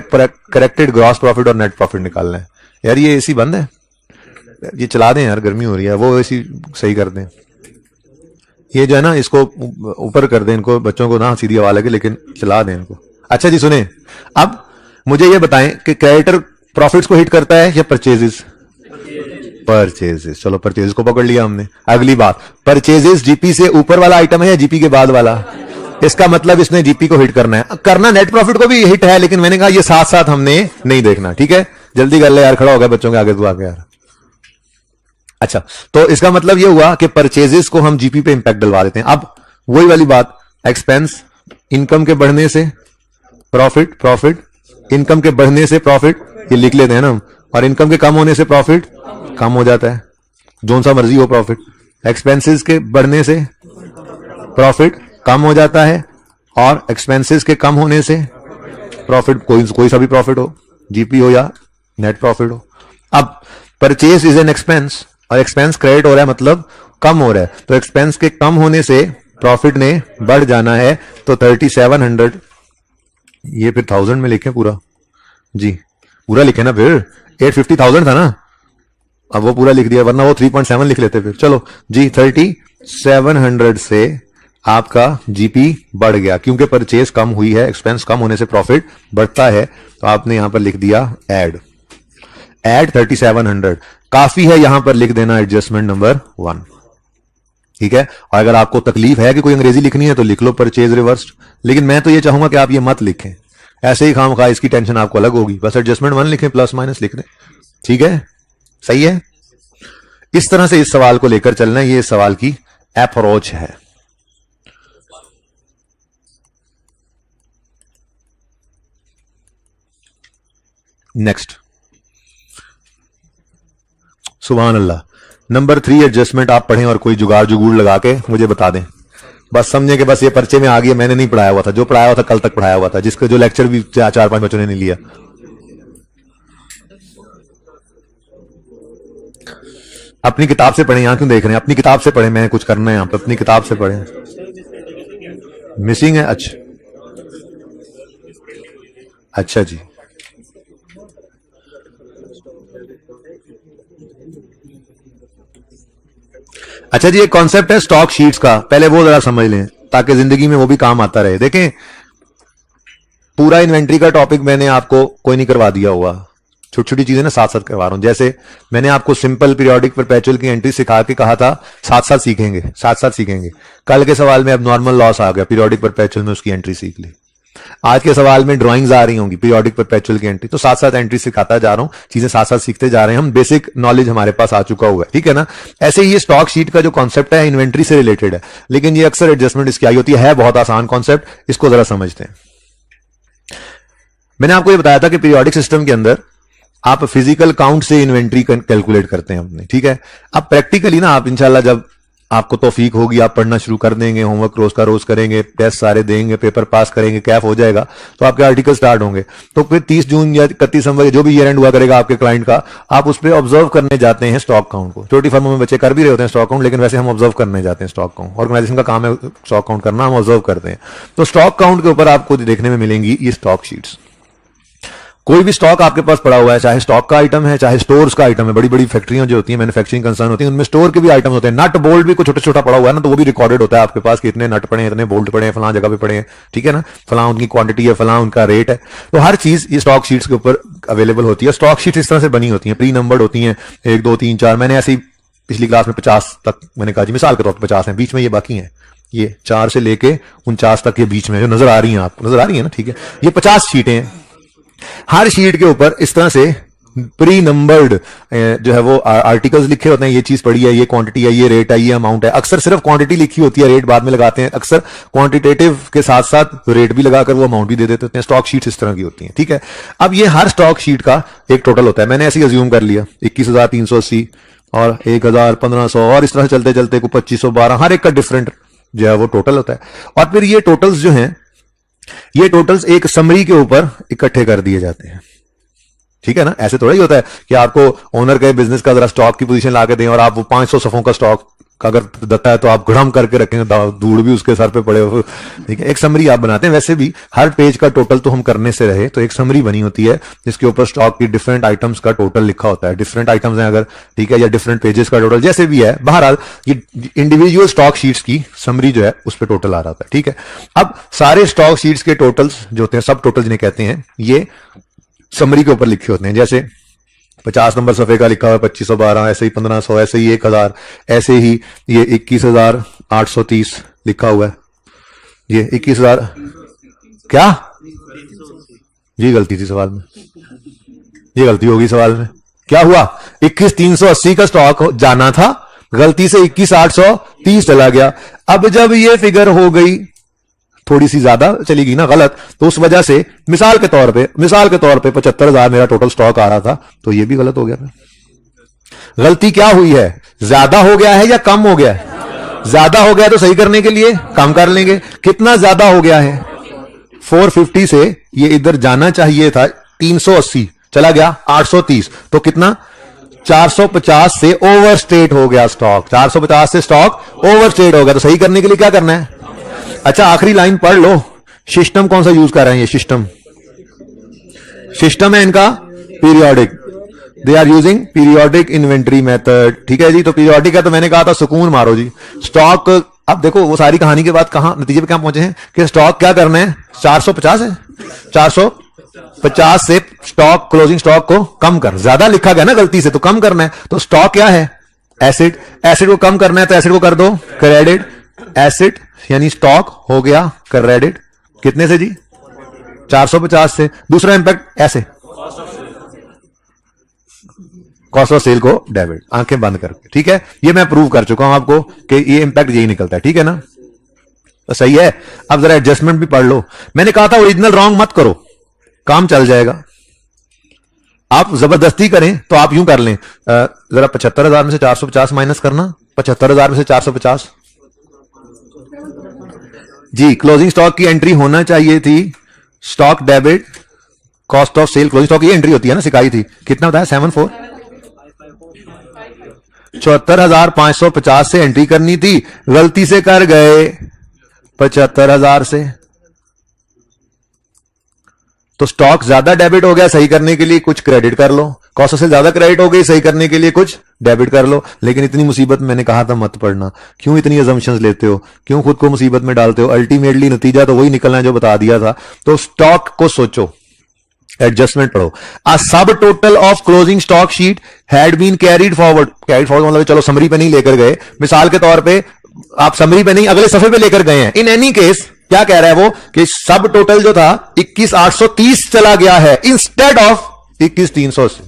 करेक्टेड ग्रॉस प्रॉफिट और नेट प्रॉफिट निकालना है। यार ये एसी बंद है, ये चला दें यार, गर्मी हो रही है, वो एसी सही कर दें। ये जो है ना, इसको ऊपर कर दें, इनको बच्चों को ना सीधी आवाज लगे, लेकिन चला दें इनको। अच्छा जी सुने, अब मुझे ये बताएं कि क्रेडिटर प्रॉफिट्स को हिट करता है या परचेजेस? परचेजेस। चलो परचेजेस को पकड़ लिया हमने। अगली बात, परचेजेस जीपी से ऊपर वाला आइटम है या जीपी के बाद वाला? इसका मतलब इसने जीपी को हिट करना है। करना नेट प्रॉफिट को भी हिट है, लेकिन मैंने कहा ये साथ साथ हमने नहीं देखना, ठीक है। जल्दी कर ले यार, खड़ा हो गया बच्चों के आगे तू आके यार। अच्छा, तो इसका मतलब ये हुआ कि परचेजेस को हम जीपी पे इंपैक्ट डलवा देते हैं। अब वही वाली बात, एक्सपेंस इनकम के बढ़ने से प्रॉफिट, प्रॉफिट इनकम के बढ़ने से प्रॉफिट, ये लिख लेते हैं ना, और इनकम के कम होने से प्रॉफिट कम हो जाता है, जो सा मर्जी हो प्रॉफिट। एक्सपेंसेस के बढ़ने से प्रॉफिट कम हो जाता है, और एक्सपेंसेस के कम होने से प्रॉफिट, कोई सा भी प्रॉफिट हो, जीपी हो या नेट प्रॉफिट हो। अब परचेज इज एन एक्सपेंस, और एक्सपेंस क्रेडिट हो रहा है मतलब कम हो रहा है, तो एक्सपेंस के कम होने से प्रॉफिट ने बढ़ जाना है। तो 3700, ये फिर 1000 में लिखे पूरा जी, पूरा लिखे ना, फिर 850,000 था ना, अब वो पूरा लिख दिया, वरना वो 3.7 लिख लेते फिर। चलो जी, 3700 से आपका जीपी बढ़ गया, क्योंकि परचेज कम हुई है, एक्सपेंस कम होने से प्रॉफिट बढ़ता है, तो आपने यहां पर लिख दिया एड 3700। काफी है यहां पर लिख देना एडजस्टमेंट नंबर 1, ठीक है। और अगर आपको तकलीफ है कि कोई अंग्रेजी लिखनी है तो लिख लो परचेज रिवर्स्ड, लेकिन मैं तो ये चाहूंगा कि आप ये मत लिखें, ऐसे ही खामखा इसकी टेंशन आपको अलग होगी। बस एडजस्टमेंट 1 लिखें, प्लस माइनस लिख दें, ठीक है, सही है। इस तरह से इस सवाल को लेकर चलना, ये इस सवाल की अप्रोच है। नेक्स्ट, सुभान अल्लाह। नंबर 3 एडजस्टमेंट आप पढ़ें और कोई जुगाड़ जुगूड़ लगा के मुझे बता दें। बस समझे कि बस ये पर्चे में आ गया, मैंने नहीं पढ़ाया हुआ था, जो पढ़ाया हुआ था कल तक पढ़ाया हुआ था, जिसका जो लेक्चर भी 4-5 बच्चों ने नहीं लिया। अपनी किताब से पढ़ें, यहां क्यों देख रहे हैं? अपनी किताब से पढ़ें, मैं कुछ करना है यहां पर, अपनी किताब से पढ़ें। मिसिंग है? अच्छा जी। अच्छा जी, एक कॉन्सेप्ट है स्टॉक शीट्स का, पहले वो जरा समझ लें ताकि जिंदगी में वो भी काम आता रहे। देखें, पूरा इन्वेंट्री का टॉपिक मैंने आपको कोई नहीं करवा दिया हुआ, छोटी छोटी चीजें ना साथ साथ करवा रहा हूं। जैसे मैंने आपको सिंपल पीरियोडिक परपेचुअल की एंट्री सिखा के कहा था साथ साथ सीखेंगे, साथ साथ सीखेंगे। कल के सवाल में अब नॉर्मल लॉस आ गया, पीरियोडिक परपेचुअल में उसकी एंट्री सीख ली। आज के सवाल में ड्राइंग्स आ रही होंगी, पीरियोडिक परपेचुअल की एंट्री, तो साथ साथ एंट्री सिखाता जा रहा हूं, चीजें साथ साथ सीखते जा रहे हैं हम, बेसिक नॉलेज हमारे पास आ चुका हुआ है, ठीक है ना। ऐसे ही ये स्टॉक शीट का जो कॉन्सेप्ट है इन्वेंट्री से रिलेटेड है, लेकिन ये अक्सर एडजस्टमेंट इसकी आई होती है बहुत आसान कॉन्सेप्ट, इसको जरा समझते हैं। मैंने आपको ये बताया था कि पीरियोडिक सिस्टम के अंदर आप फिजिकल काउंट से इन्वेंट्री कैलकुलेट करते हैं अपने, ठीक है। अब प्रैक्टिकली ना आप इंशाल्लाह जब आपको तौफीक होगी, आप पढ़ना शुरू कर देंगे, होमवर्क रोज का रोज करेंगे, टेस्ट सारे देंगे, पेपर पास करेंगे, कैफ हो जाएगा, तो आपके आर्टिकल स्टार्ट होंगे। तो फिर 30 जून या 31 दिसंबर जो भी ईयर एंड हुआ करेगा आपके क्लाइंट का, आप उस पर ऑब्जर्व करने जाते हैं स्टॉक काउंट को। छोटी फर्मों में बच्चे कर भी रहे होते हैं स्टॉक काउंट, लेकिन वैसे हम ऑब्जर्व करने जाते हैं स्टॉक काउंट। ऑर्गेनाइजेशन का काम है स्टॉक काउंट करना, हम ऑब्जर्व करते हैं। तो स्टॉक काउंट के ऊपर आपको देखने में मिलेंगी ये स्टॉक शीट्स। कोई भी स्टॉक आपके पास पड़ा हुआ है, चाहे स्टॉक का आइटम है, चाहे स्टोर्स का आइटम है, बड़ी बड़ी फैक्ट्रियां जो होती हैं, मैन्युफैक्चरिंग कंसर्न होती हैं, उनमें स्टोर के भी आइटम होते हैं। नट बोल्ट भी कुछ छोटा छोटा पड़ा हुआ है ना, तो वो भी रिकॉर्डेड होता है आपके पास कि इतने नट पड़े हैं, इतने बोल्ट पड़े हैं, फलां जगह पे पड़े हैं, ठीक है ना, फलां उनकी क्वांटिटी है, फलां उनका रेट है। तो हर चीज ये स्टॉक शीट्स के ऊपर अवेलेबल होती है। स्टॉक शीट्स इस तरह से बनी होती है, प्री नंबर्ड होती हैं, 1 2 3 4। मैंने ऐसी पिछली क्लास में 50 तक मैंने कहा जी, मिसाल के तौर पर 50 है, बीच में ये बाकी है, ये 4 से लेके 49 तक ये बीच में जो नजर आ रही है, आपको नजर आ रही है ना, ठीक है। ये 50 शीटें हैं। हर शीट के ऊपर इस तरह से प्री नंबर्ड जो है वो आर्टिकल्स लिखे होते हैं, ये चीज पड़ी है, ये क्वांटिटी है, ये रेट है, ये अमाउंट है। अक्सर सिर्फ क्वांटिटी लिखी होती है, रेट बाद में लगाते हैं। अक्सर क्वांटिटेटिव के साथ साथ रेट भी लगाकर वो अमाउंट भी दे देते हैं। स्टॉक शीट्स इस तरह की होती हैं, ठीक है। अब ये हर स्टॉक शीट का एक टोटल होता है। मैंने ऐसे ही अज्यूम कर लिया 21,380 और 1,1500 और इस तरह से चलते चलते को 2512, हर एक का डिफरेंट जो है वो टोटल होता है। और फिर ये टोटल्स जो हैं, ये टोटल्स एक समरी के ऊपर इकट्ठे कर दिए जाते हैं, ठीक है ना। ऐसे थोड़ा ही होता है कि आपको ओनर के बिजनेस का जरा स्टॉक की पोजीशन ला के दें और आप वो 500 सफों का स्टॉक अगर देता है तो आप गड़म करके रखेंगे, धूड़ भी उसके सर पे पड़े हो, ठीक है। एक समरी आप बनाते हैं। वैसे भी हर पेज का टोटल तो हम करने से रहे, तो एक समरी बनी होती है जिसके ऊपर स्टॉक की डिफरेंट आइटम्स का टोटल लिखा होता है। डिफरेंट आइटम्स हैं अगर, ठीक है, या डिफरेंट पेजेस का टोटल जैसे भी है, बहरहाल ये इंडिविजुअल स्टॉक शीट्स की समरी जो है उस पर टोटल आ रहा था, ठीक है। अब सारे स्टॉक शीट्स के टोटल्स जो होते हैं, सब टोटल जिन्हें कहते हैं, ये समरी के ऊपर लिखे होते हैं। जैसे 50 नंबर सफे का लिखा हुआ 2512, ऐसे ही 1500, ऐसे ही 1000, ऐसे ही ये 21,830 लिखा हुआ है। ये 21,000 क्या जी, गलती थी सवाल में, ये गलती होगी सवाल में। क्या हुआ? 21,380 का स्टॉक जाना था, गलती से 21,830 चला गया। अब जब ये फिगर हो गई थोड़ी सी ज्यादा चली गई ना गलत, तो उस वजह से मिसाल के तौर पे 75,000 मेरा टोटल स्टॉक आ रहा था, तो ये भी गलत हो गया। गलती क्या हुई है? ज्यादा हो गया है या कम हो गया है? ज्यादा हो गया तो सही करने के लिए कम कर लेंगे। कितना ज्यादा हो गया है? 450 से ये इधर जाना चाहिए था 380, चला गया 830, तो कितना 450 से ओवर स्टेट हो गया स्टॉक। 450 से स्टॉक ओवर स्टेट हो गया, तो सही करने के लिए क्या करना है? अच्छा, आखिरी लाइन पढ़ लो। सिस्टम कौन सा यूज कर रहे हैं? ये सिस्टम है इनका periodic. They are using periodic inventory method, ठीक है जी। तो पीरियोडिक है तो मैंने कहा था सुकून मारो जी स्टॉक। अब देखो वो सारी कहानी के बाद कहां नतीजे पे क्या पहुंचे हैं कि स्टॉक क्या करना है? 450 है, 450 से स्टॉक क्लोजिंग स्टॉक को कम कर। ज्यादा लिखा गया ना गलती से, तो कम करना है। तो स्टॉक क्या है? एसिड। एसिड को कम करना है तो एसिड को कर दो क्रेडिट। एसिड यानी स्टॉक हो गया क्रेडिट कितने से जी? 450 से। दूसरा इंपैक्ट ऐसे, कॉस्ट ऑफ सेल को डेबिट, आंखें बंद करके, ठीक है। ये मैं प्रूव कर चुका हूं आपको कि ये इंपैक्ट यही निकलता है, ठीक है ना। तो सही है। अब जरा एडजस्टमेंट भी पढ़ लो। मैंने कहा था ओरिजिनल रॉन्ग मत करो, काम चल जाएगा। आप जबरदस्ती करें तो आप यूं कर लें, जरा 75,000 में से 450 माइनस करना, 75,000 में से 450 जी। क्लोजिंग स्टॉक की एंट्री होना चाहिए थी stock debit cost of sale, closing stock की एंट्री होती है ना, सिखाई थी, कितना बताया 74, 74,550 से एंट्री करनी थी, गलती से कर गए 75,000 से, तो स्टॉक ज्यादा डेबिट हो गया, सही करने के लिए कुछ क्रेडिट कर लो, कॉस्ट ऑफ सेल ज्यादा क्रेडिट हो गई, सही करने के लिए कुछ डेबिट कर लो। लेकिन इतनी मुसीबत मैंने कहा था मत पड़ना, क्यों इतनी अजम्पशंस लेते हो, क्यों खुद को मुसीबत में डालते हो, अल्टीमेटली नतीजा तो वही निकलना है जो बता दिया था। तो स्टॉक को सोचो, एडजस्टमेंट पढ़ो। A subtotal of closing stock sheet had been carried forward, carried forward मतलब चलो समरी पे नहीं लेकर गए, मिसाल के तौर पे आप समरी पे नहीं अगले सफे पे लेकर गए हैं। इन एनी केस क्या कह रहा है वो कि सब टोटल जो था 21,830 चला गया है, इंस्टेड ऑफ 21,380,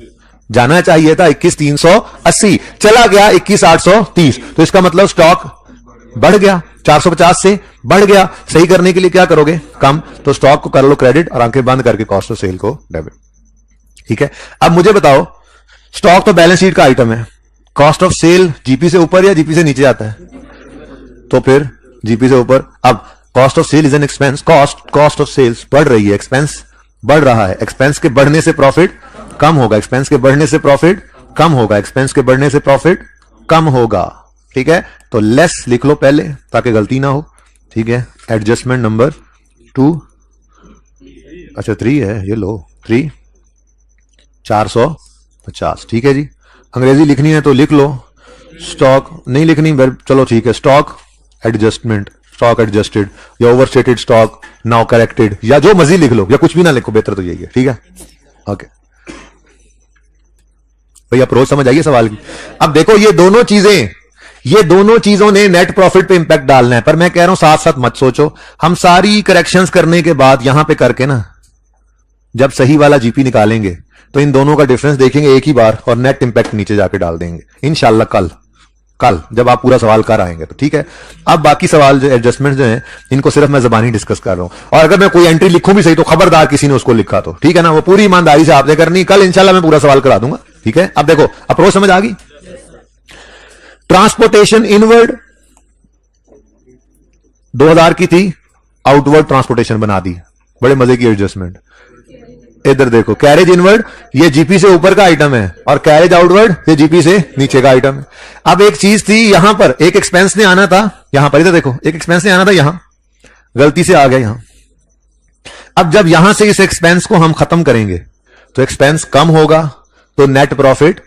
जाना चाहिए था 21,380, चला गया 21,830, तो इसका मतलब स्टॉक बढ़ गया, 450 से बढ़ गया। सही करने के लिए क्या करोगे, कम, तो स्टॉक को कर लो क्रेडिट और आंखें बंद करके कॉस्ट ऑफ सेल को डेबिट। ठीक है, अब मुझे बताओ, स्टॉक तो बैलेंस शीट का आइटम है, कॉस्ट ऑफ सेल जीपी से ऊपर या जीपी से नीचे आता है, तो फिर जीपी से ऊपर। अब cost of sale is an expense, cost of sales बढ़ रही है, एक्सपेंस बढ़ रहा है, एक्सपेंस के बढ़ने से प्रॉफिट कम होगा, एक्सपेंस के बढ़ने से प्रॉफिट कम होगा, एक्सपेंस के बढ़ने से प्रॉफिट कम होगा। ठीक है, तो लेस लिख लो पहले ताकि गलती ना हो। ठीक है, एडजस्टमेंट नंबर 2, अच्छा 3 है, ये लो 3, 450। ठीक है जी, अंग्रेजी लिखनी है तो लिख लो, स्टॉक नहीं लिखनी चलो ठीक है, स्टॉक एडजस्टमेंट, स्टॉक एडजस्टेड या ओवरस्टेटेड स्टॉक नाउ करेक्टेड, या जो मर्जी लिख लो, या कुछ भी ना लिखो, बेहतर तो यही है। ठीक है, ओके भैया, अप्रोच समझ आइए सवाल की। अब देखो ये दोनों चीजों ने नेट प्रॉफिट पे इंपैक्ट डालना है, पर मैं कह रहा हूं साथ साथ मत सोचो, हम सारी करेक्शंस करने के बाद यहां पे करके ना जब सही वाला जीपी निकालेंगे तो इन दोनों का डिफरेंस देखेंगे एक ही बार और नेट इंपैक्ट नीचे जाके डाल देंगे इंशाल्लाह कल जब आप पूरा सवाल कर आएंगे तो। ठीक है, अब बाकी सवाल जो एडजस्टमेंट जो हैं इनको सिर्फ मैं जबानी डिस्कस कर रहा हूं, और अगर मैं कोई एंट्री लिखूं भी सही तो खबरदार किसी ने उसको लिखा तो, ठीक है ना, वो पूरी ईमानदारी से आपने करनी, कल इंशाल्लाह मैं पूरा सवाल करा दूंगा। ठीक है, अब देखो अप्रोच समझ आ गई। ट्रांसपोर्टेशन इनवर्ड 2000 की थी, आउटवर्ड ट्रांसपोर्टेशन बना दी, बड़े मजे की एडजस्टमेंट। इधर देखो, कैरेज इनवर्ड ये जीपी से ऊपर का आइटम है और कैरेज आउटवर्ड ये जीपी से नीचे का आइटम है। अब एक चीज थी, यहां पर एक एक्सपेंस ने आना था, यहां पर इधर देखो एक एक्सपेंस ने आना था, यहां गलती से आ गया यहां। अब जब यहां से इस एक्सपेंस को हम खत्म करेंगे तो एक्सपेंस कम होगा तो नेट प्रॉफिट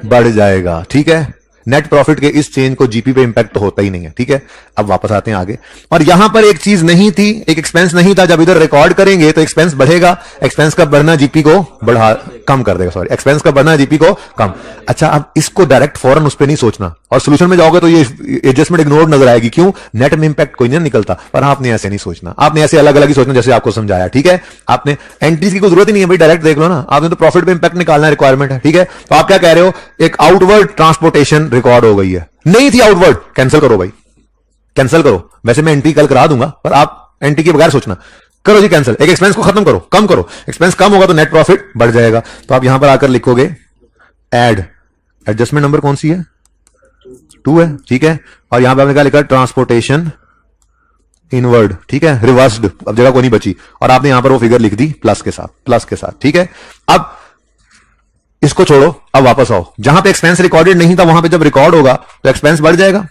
बढ़ जाएगा। ठीक है, नेट प्रॉफिट के इस चेंज को जीपी पे इंपैक्ट तो होता ही नहीं है। ठीक है, अब वापस आते हैं आगे, और यहां पर एक चीज नहीं थी, एक एक्सपेंस नहीं था, जब इधर रिकॉर्ड करेंगे तो एक्सपेंस बढ़ेगा, एक्सपेंस का बढ़ना जीपी को कम कर देगा, सॉरी एक्सपेंस का बढ़ना जीपी को कम। अच्छा, अब इसको डायरेक्ट फौरन उस पर नहीं सोचना, और सोल्यूशन में जाओगे तो ये एडजस्टमेंट इग्नोर नजर आएगी, क्यों, नेट में इंपैक्ट कोई नहीं निकलता, पर आपने ऐसे नहीं सोचना, आपने ऐसे अलग अलग ही सोचना जैसे आपको समझाया। ठीक है, आपने एंट्रीज की कोई जरूरत ही नहीं है भाई, डायरेक्ट देख लो ना, आपने तो प्रॉफिट पे इंपैक्ट निकालना रिक्वायरमेंट है। ठीक है, तो आप क्या कह रहे हो, एक आउटवर्ड ट्रांसपोर्टेशन रिकॉर्ड हो गई है, नहीं थी आउटवर्ड, कैंसिल करो भाई, कैंसिल करो। वैसे मैं एंट्री कल करा दूंगा, पर आप एंट्री के बगैर सोचना, करो जी कैंसिल, एक एक्सपेंस को खत्म करो, कम करो, एक्सपेंस कम होगा तो नेट प्रॉफिट बढ़ जाएगा। तो आप यहां पर आकर लिखोगे एड, एडजस्टमेंट नंबर कौन सी है, 2 है। ठीक है, और यहां पर आपने क्या लिखा, ट्रांसपोर्टेशन इनवर्ड। ठीक है, रिवर्स्ड, अब जगह को नहीं बची, और आपने यहां पर वो फिगर लिख दी प्लस के साथ। ठीक है, अब इसको छोड़ो, अब वापस आओ, जहां पे एक्सपेंस रिकॉर्डेड नहीं था वहां पे जब रिकॉर्ड होगा तो एक्सपेंस बढ़ जाएगा,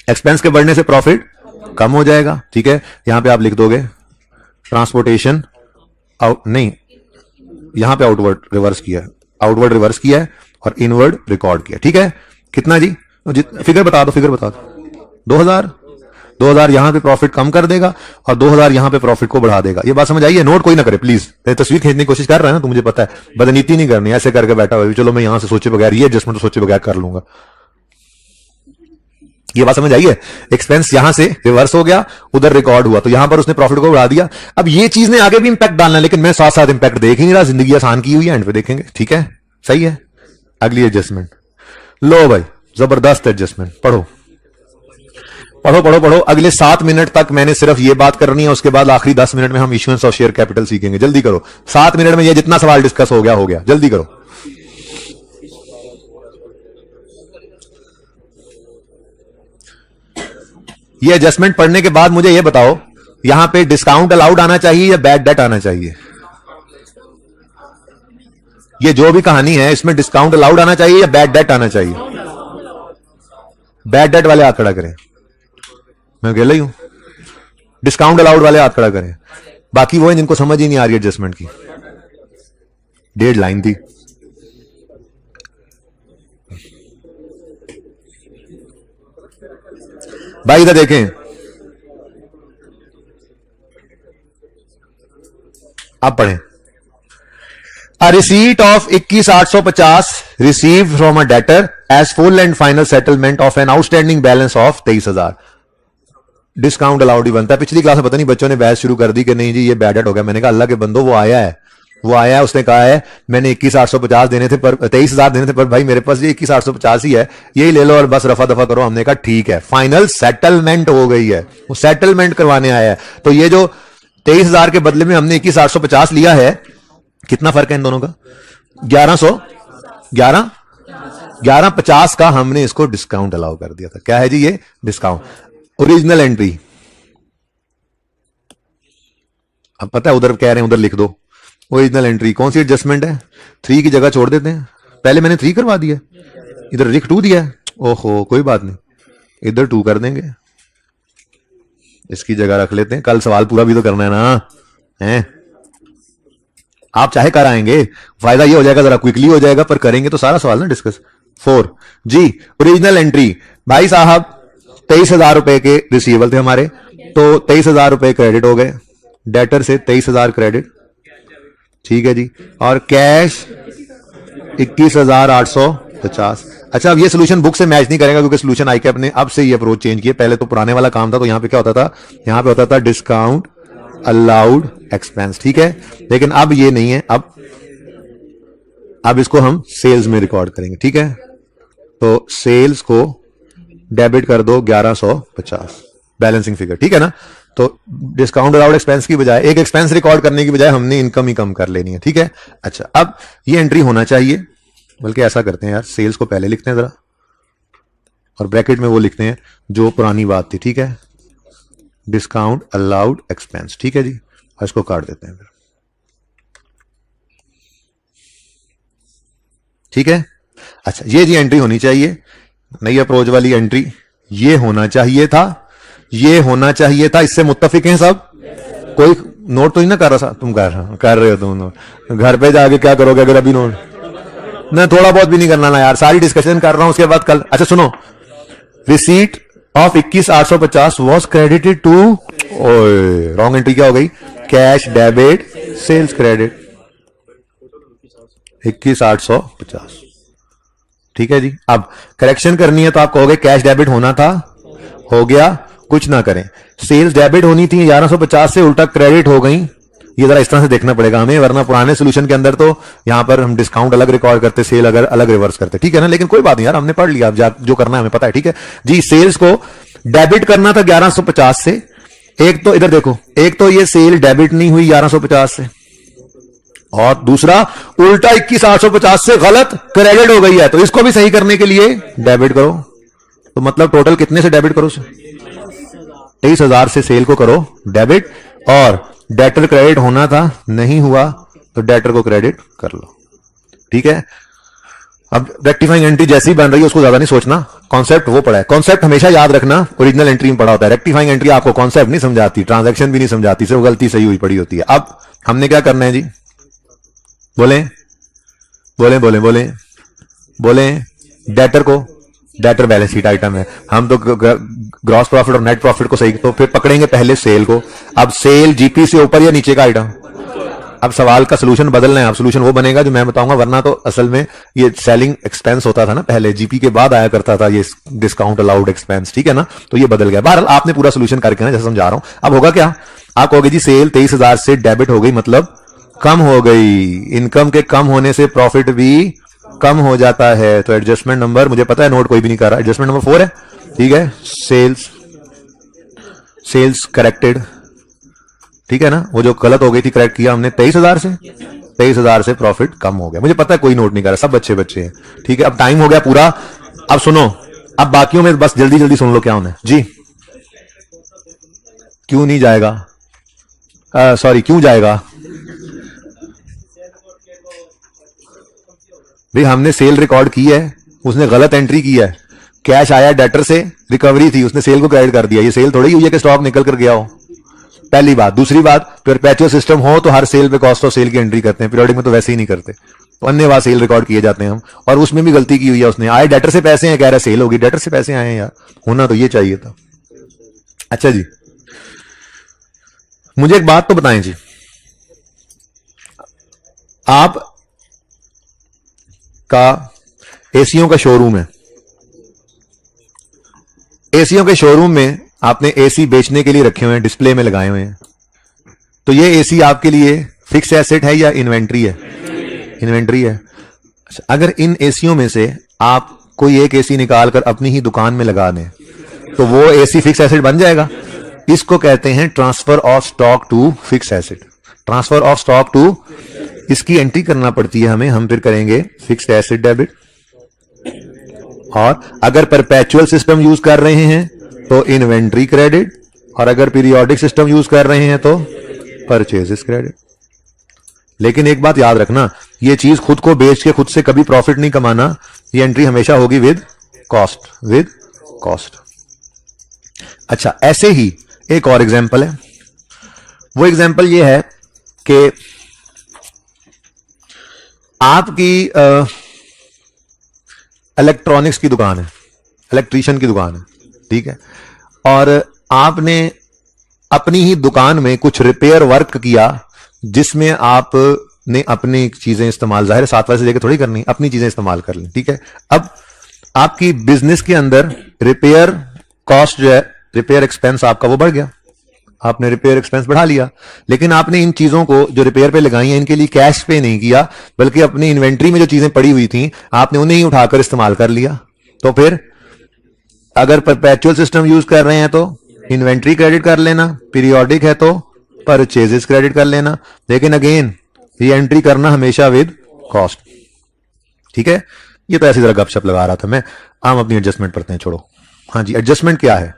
एक्सपेंस के बढ़ने से प्रॉफिट कम हो जाएगा। ठीक है, यहां पे आप लिख दोगे ट्रांसपोर्टेशन नहीं, यहां पे आउटवर्ड रिवर्स किया है और इनवर्ड रिकॉर्ड किया। ठीक है, कितना जी, फिगर बता दो 2000 यहां पे प्रॉफिट कम कर देगा और 2000 यहां पे प्रॉफिट को बढ़ा देगा। ये बात समझ आई है, नोट कोई ना करे प्लीज, तस्वीर खींचने की कोशिश कर रहा है ना, तो मुझे पता है, बदनीति नहीं करनी, ऐसे करके बैठा हुआ चलो मैं यहां से सोचे बगैर ये एडजस्टमेंट सोचे बगैर कर लूंगा। ये बात समझ आई है, एक्सपेंस यहां से रिवर्स हो गया, उधर रिकॉर्ड हुआ, तो यहां पर उसने प्रॉफिट को बढ़ा दिया। अब ये चीज ने आगे भी इंपैक्ट डालना है, लेकिन मैं साथ साथ इंपैक्ट देख ही नहीं रहा, जिंदगी आसान की हुई है, एंड पे देखेंगे। ठीक है, सही है, अगली एडजस्टमेंट लो भाई, जबरदस्त एडजस्टमेंट, पढ़ो अगले 7 मिनट तक मैंने सिर्फ ये बात करनी है, उसके बाद आखिरी 10 मिनट में हम इश्यूएंस ऑफ शेयर कैपिटल सीखेंगे। जल्दी करो, 7 मिनट में ये जितना सवाल डिस्कस हो गया, जल्दी करो। ये एडजस्टमेंट पढ़ने के बाद मुझे ये बताओ, यहां पे डिस्काउंट अलाउड आना चाहिए या बैड डेट आना चाहिए? ये जो भी कहानी है इसमें डिस्काउंट अलाउड आना चाहिए या बैड डेट आना चाहिए? बैड डेट वाले हाथ खड़ा करें। मैं अकेला ही हूं। डिस्काउंट अलाउड वाले हाथ खड़ा करें। बाकी वो है जिनको समझ ही नहीं आ रही एडजस्टमेंट की। 1.5 लाइन थी। भाई इधर देखें, आप पढ़ें। A receipt of 21,850 received from a debtor as full and final settlement of an outstanding balance of 23,000। Discount allowed ही बनता है। पिछली क्लास में पता नहीं बच्चों ने बहस शुरू कर दी कि नहीं जी ये बैड डेट हो गया। मैंने कहा अल्लाह के बंदो, वो आया है, उसने कहा है मैंने 21,850 देने थे पर 23,000 देने थे, पर भाई मेरे पास ये 21,850 ही है, यही ले लो और बस रफा दफा करो। हमने कहा ठीक है, फाइनल सेटलमेंट हो गई है, वो सेटलमेंट करवाने आया है। तो ये जो 23,000 के बदले में हमने 21,850 लिया है, कितना फर्क है इन दोनों का? 1150 का हमने इसको डिस्काउंट अलाउ कर दिया था। क्या है जी ये? डिस्काउंट। ओरिजिनल एंट्री, अब पता है उधर कह रहे हैं उधर लिख दो। ओरिजिनल एंट्री कौन सी एडजस्टमेंट है? 3 की जगह छोड़ देते हैं। पहले मैंने 3 करवा दिया, इधर रिक 2 दिया है। ओहो कोई बात नहीं, इधर 2 कर देंगे, इसकी जगह रख लेते हैं। कल सवाल पूरा भी तो करना है ना, हैं? आप चाहे कर आएंगे, फायदा ये हो जाएगा जरा क्विकली हो जाएगा, पर करेंगे तो सारा सवाल ना डिस्कस। 4 जी ओरिजिनल एंट्री। भाई साहब 23,000 रुपए के रिसीवेबल थे हमारे, तो 23,000 रुपए क्रेडिट हो गए डेटर से, 23,000 क्रेडिट, ठीक है जी। और कैश 21,850। अच्छा अब ये सोल्यूशन बुक से मैच नहीं करेगा क्योंकि सोल्यूशन आई कैप ने अब से ये अप्रोच चेंज किया। पहले तो पुराने वाला काम था, तो यहां पे क्या होता था? यहां पे होता था डिस्काउंट अलाउड एक्सपेंस, ठीक है। लेकिन अब ये नहीं है, अब इसको हम सेल्स में रिकॉर्ड करेंगे, ठीक है। तो सेल्स को डेबिट कर दो 1150 बैलेंसिंग फिगर, ठीक है ना। तो डिस्काउंट अलाउड एक्सपेंस की बजाय, एक एक्सपेंस रिकॉर्ड करने की बजाय हमने इनकम ही कम कर लेनी है, ठीक है। अच्छा अब ये एंट्री होना चाहिए, बल्कि ऐसा करते हैं यार, सेल्स को पहले लिखते हैं जरा और ब्रैकेट में वो लिखते हैं जो पुरानी बात थी, ठीक है। डिस्काउंट अलाउड एक्सपेंस, ठीक है जी, और इसको काट देते हैं फिर, ठीक है। अच्छा ये जी एंट्री होनी चाहिए, नई अप्रोच वाली एंट्री। ये होना चाहिए था, ये होना चाहिए था, इससे मुत्तफिक हैं सब? कोई नोट तो नहीं ना कर रहा? तुम कर रहे हो तुम घर पे जाके क्या करोगे अगर अभी नोट ना? थोड़ा बहुत भी नहीं करना ना यार, सारी डिस्कशन कर रहा हूं उसके बाद कल। अच्छा सुनो, receipt of 21,850 was credited to, wrong entry क्या हो गई? कैश डेबिट सेल्स क्रेडिट 21,850, ठीक है जी। अब करेक्शन करनी है तो आप कहोगे कैश डेबिट होना था, हो गया, कुछ ना करें। सेल्स डेबिट होनी थी 1150 से उल्टा क्रेडिट हो गई। ये जरा इस तरह से देखना पड़ेगा हमें, वरना पुराने सोल्यूशन के अंदर तो यहां पर हम डिस्काउंट अलग रिकॉर्ड करते, सेल अगर अलग रिवर्स करते, ठीक है ना। लेकिन कोई बात नहीं यार, हमने पढ़ लिया, अब जो करना है हमें पता है, ठीक है जी। सेल्स को डेबिट करना था 1150 से। एक तो इधर देखो, एक तो ये सेल डेबिट नहीं हुई 1150 से, और दूसरा उल्टा 21,850 से गलत क्रेडिट हो गई है, तो इसको भी सही करने के लिए डेबिट करो। तो मतलब टोटल कितने से डेबिट करो? 23,000 से सेल को करो डेबिट, और डेटर क्रेडिट होना था, नहीं हुआ, तो डेटर को क्रेडिट कर लो, ठीक है। अब रेक्टिफाइंग एंट्री जैसी बन रही है उसको ज्यादा नहीं सोचना, कॉन्सेप्ट वो पढ़ा है। कॉन्सेप्ट हमेशा याद रखना, ओरिजिनल एंट्री में पढ़ा होता है। रेक्टिफाइंग एंट्री आपको कॉन्सेप्ट नहीं समझाती, ट्रांजैक्शन भी नहीं समझाती, सिर्फ गलती सही हुई पड़ी होती है। अब हमने क्या करना है जी? बोले बोले बोले बोले बोले डेटर को, डेटर बैलेंस शीट आइटम है, हम तो ग्रॉस प्रॉफिट और नेट प्रॉफिट को सही, तो फिर पकड़ेंगे पहले सेल को। अब सेल जीपी से ऊपर या नीचे का आइटम? अब सवाल का सोल्यूशन बदलना है, अब सोल्यूशन वो बनेगा जो मैं बताऊंगा, वरना तो असल में ये सेलिंग एक्सपेंस होता था ना पहले, जीपी के बाद आया करता था ये डिस्काउंट अलाउड एक्सपेंस, ठीक है ना। तो ये बदल गया। बहरहाल आपने पूरा सोल्यूशन करके ना, जैसे समझा रहा हूं। अब होगा क्या? आप कहोगे जी सेल 23,000 से डेबिट हो गई, मतलब कम हो गई। इनकम के कम होने से प्रॉफिट भी कम हो जाता है। तो एडजस्टमेंट नंबर, मुझे पता है नोट कोई भी नहीं कर रहा, एडजस्टमेंट नंबर 4 है, ठीक है। सेल्स करेक्टेड, ठीक है ना। वो जो गलत हो गई थी करेक्ट किया हमने 23,000 से, 23,000 से प्रॉफिट कम हो गया। मुझे पता है कोई नोट नहीं कर रहा, सब बच्चे बच्चे हैं, ठीक है। अब टाइम हो गया पूरा। अब सुनो, अब बाकियों में बस जल्दी जल्दी सुन लो क्या होना है जी। क्यों नहीं जाएगा? सॉरी, क्यों जाएगा? भाई हमने सेल रिकॉर्ड की है, उसने गलत एंट्री की है, कैश आया डेटर से, रिकवरी थी, उसने सेल को क्रेडिट कर दिया। ये सेल थोड़ी हुई है कि स्टॉक निकल कर गया हो, पहली बात। दूसरी बात, परपेचुअल सिस्टम हो तो हर सेल पे कॉस्ट ऑफ सेल की एंट्री करते हैं, पीरियोडिक में तो वैसे ही नहीं करते, तो अन्यथा सेल रिकॉर्ड किए जाते हैं हम। और उसमें भी गलती की हुई है उसने, आए डेटर से पैसे हैं, कह रहा है सेल होगी, डेटर से पैसे आए हैं यार, होना तो ये चाहिए था। अच्छा जी, मुझे एक बात तो बताएं जी, आप का एसीओ का शोरूम है, एसीओ के शोरूम में आपने एसी बेचने के लिए रखे हुए हैं, डिस्प्ले में लगाए हुए हैं, तो ये एसी आपके लिए फिक्स एसेट है या इन्वेंट्री है? इन्वेंट्री है। अच्छा, अगर इन एसीओं में से आप कोई एक एसी निकालकर अपनी ही दुकान में लगा दें तो वो एसी फिक्स एसेट बन जाएगा। इसको कहते हैं transfer of stock to fix asset. Transfer of stock to, इसकी एंट्री करना पड़ती है हमें, हम फिर करेंगे फिक्स्ड एसेट डेबिट। और अगर परपेचुअल सिस्टम यूज कर रहे हैं तो इन्वेंट्री क्रेडिट, और अगर पीरियोडिक सिस्टम यूज कर रहे हैं तो परचेजेस क्रेडिट। लेकिन एक बात याद रखना, ये चीज खुद को बेच के खुद से कभी प्रॉफिट नहीं कमाना, ये एंट्री हमेशा होगी विद कॉस्ट, विद कॉस्ट। अच्छा, ऐसे ही एक और एग्जांपल है, वो एग्जांपल ये है कि आपकी इलेक्ट्रॉनिक्स की दुकान है, इलेक्ट्रीशियन की दुकान है, ठीक है, और आपने अपनी ही दुकान में कुछ रिपेयर वर्क किया जिसमें आपने अपनी चीजें इस्तेमाल, जाहिर है 7 वाले से लेकर थोड़ी करनी, अपनी चीजें इस्तेमाल कर ली, ठीक है। अब आपकी बिजनेस के अंदर रिपेयर कॉस्ट जो है, रिपेयर एक्सपेंस आपका वो बढ़ गया, आपने रिपेयर एक्सपेंस बढ़ा लिया, लेकिन आपने इन चीजों को जो रिपेयर पे लगाई हैं इनके लिए कैश पे नहीं किया, बल्कि अपनी इन्वेंट्री में जो चीजें पड़ी हुई थी आपने उन्हें ही उठाकर इस्तेमाल कर लिया। तो फिर अगर परपेचुअल सिस्टम यूज कर रहे हैं तो इन्वेंट्री क्रेडिट कर लेना, पीरियोडिक है तो परचेजेस क्रेडिट कर लेना, लेकिन अगेन ये एंट्री करना हमेशा विद कॉस्ट, ठीक है। ये तो ऐसी तरह गपशप लगा रहा था मैं, हम अपनी एडजस्टमेंट पढ़ते हैं, छोड़ो। हाँ जी, एडजस्टमेंट क्या है?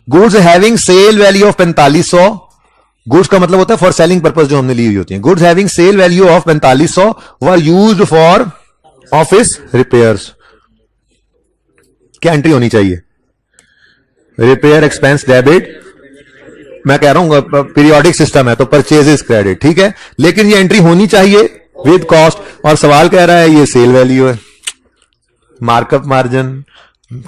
Goods having sale value of 4500, goods का मतलब होता है फॉर सेलिंग पर्पस जो हमने ली हुई होती है। Goods having sale value of 4500 were used for office repairs. क्या एंट्री होनी चाहिए? रिपेयर एक्सपेंस डेबिट, मैं कह रहा हूं पीरियोडिक सिस्टम है तो परचेजेस क्रेडिट, ठीक है, लेकिन ये एंट्री होनी चाहिए विद कॉस्ट। और सवाल कह रहा है ये सेल वैल्यू है, मार्कअप मार्जिन,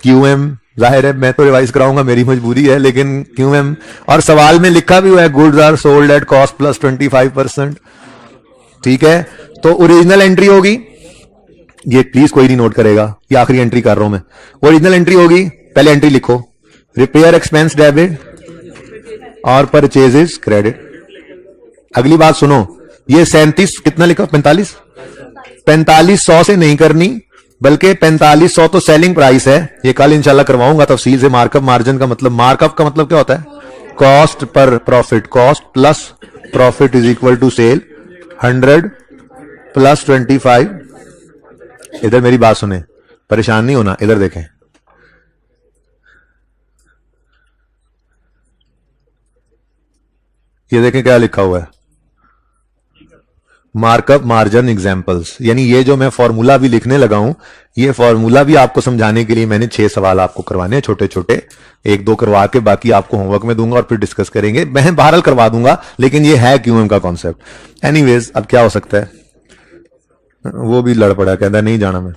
क्यूएम, जाहिर है मैं तो रिवाइज कराऊंगा, मेरी मजबूरी है, लेकिन क्यूएम, और सवाल में लिखा भी हुआ है goods are sold at cost plus 25%, ठीक है। तो ओरिजिनल एंट्री होगी, ये प्लीज कोई नहीं नोट करेगा, ये आखिरी एंट्री कर रहा हूं मैं, ओरिजिनल एंट्री होगी, पहले एंट्री लिखो, रिपेयर एक्सपेंस डेबिट और परचेजेस क्रेडिट। अगली बात सुनो, ये 37 कितना लिखा, 4500 से नहीं करनी, बल्कि 4500 तो सेलिंग प्राइस है, ये कल इंशाल्लाह करवाऊंगा तफसील से। मार्कअप मार्जिन का मतलब, मार्कअप का मतलब क्या होता है? कॉस्ट पर profit, cost plus profit is equal to sale, 100 plus 25। इधर मेरी बात सुने, परेशान नहीं होना, इधर देखें, ये देखें क्या लिखा हुआ है, मार्कअप मार्जिन एग्जांपल्स। यानी ये जो मैं फॉर्मूला भी लिखने लगा हूं, ये फॉर्मूला भी आपको समझाने के लिए मैंने 6 सवाल आपको करवाने हैं, छोटे छोटे, 1-2 करवा के बाकी आपको होमवर्क में दूंगा और फिर डिस्कस करेंगे। मैं बहरहाल करवा दूंगा, लेकिन ये है क्यूएम का कॉन्सेप्ट। एनीवेज, अब क्या हो सकता है, वो भी लड़ पड़ा, कहता नहीं जाना मैं,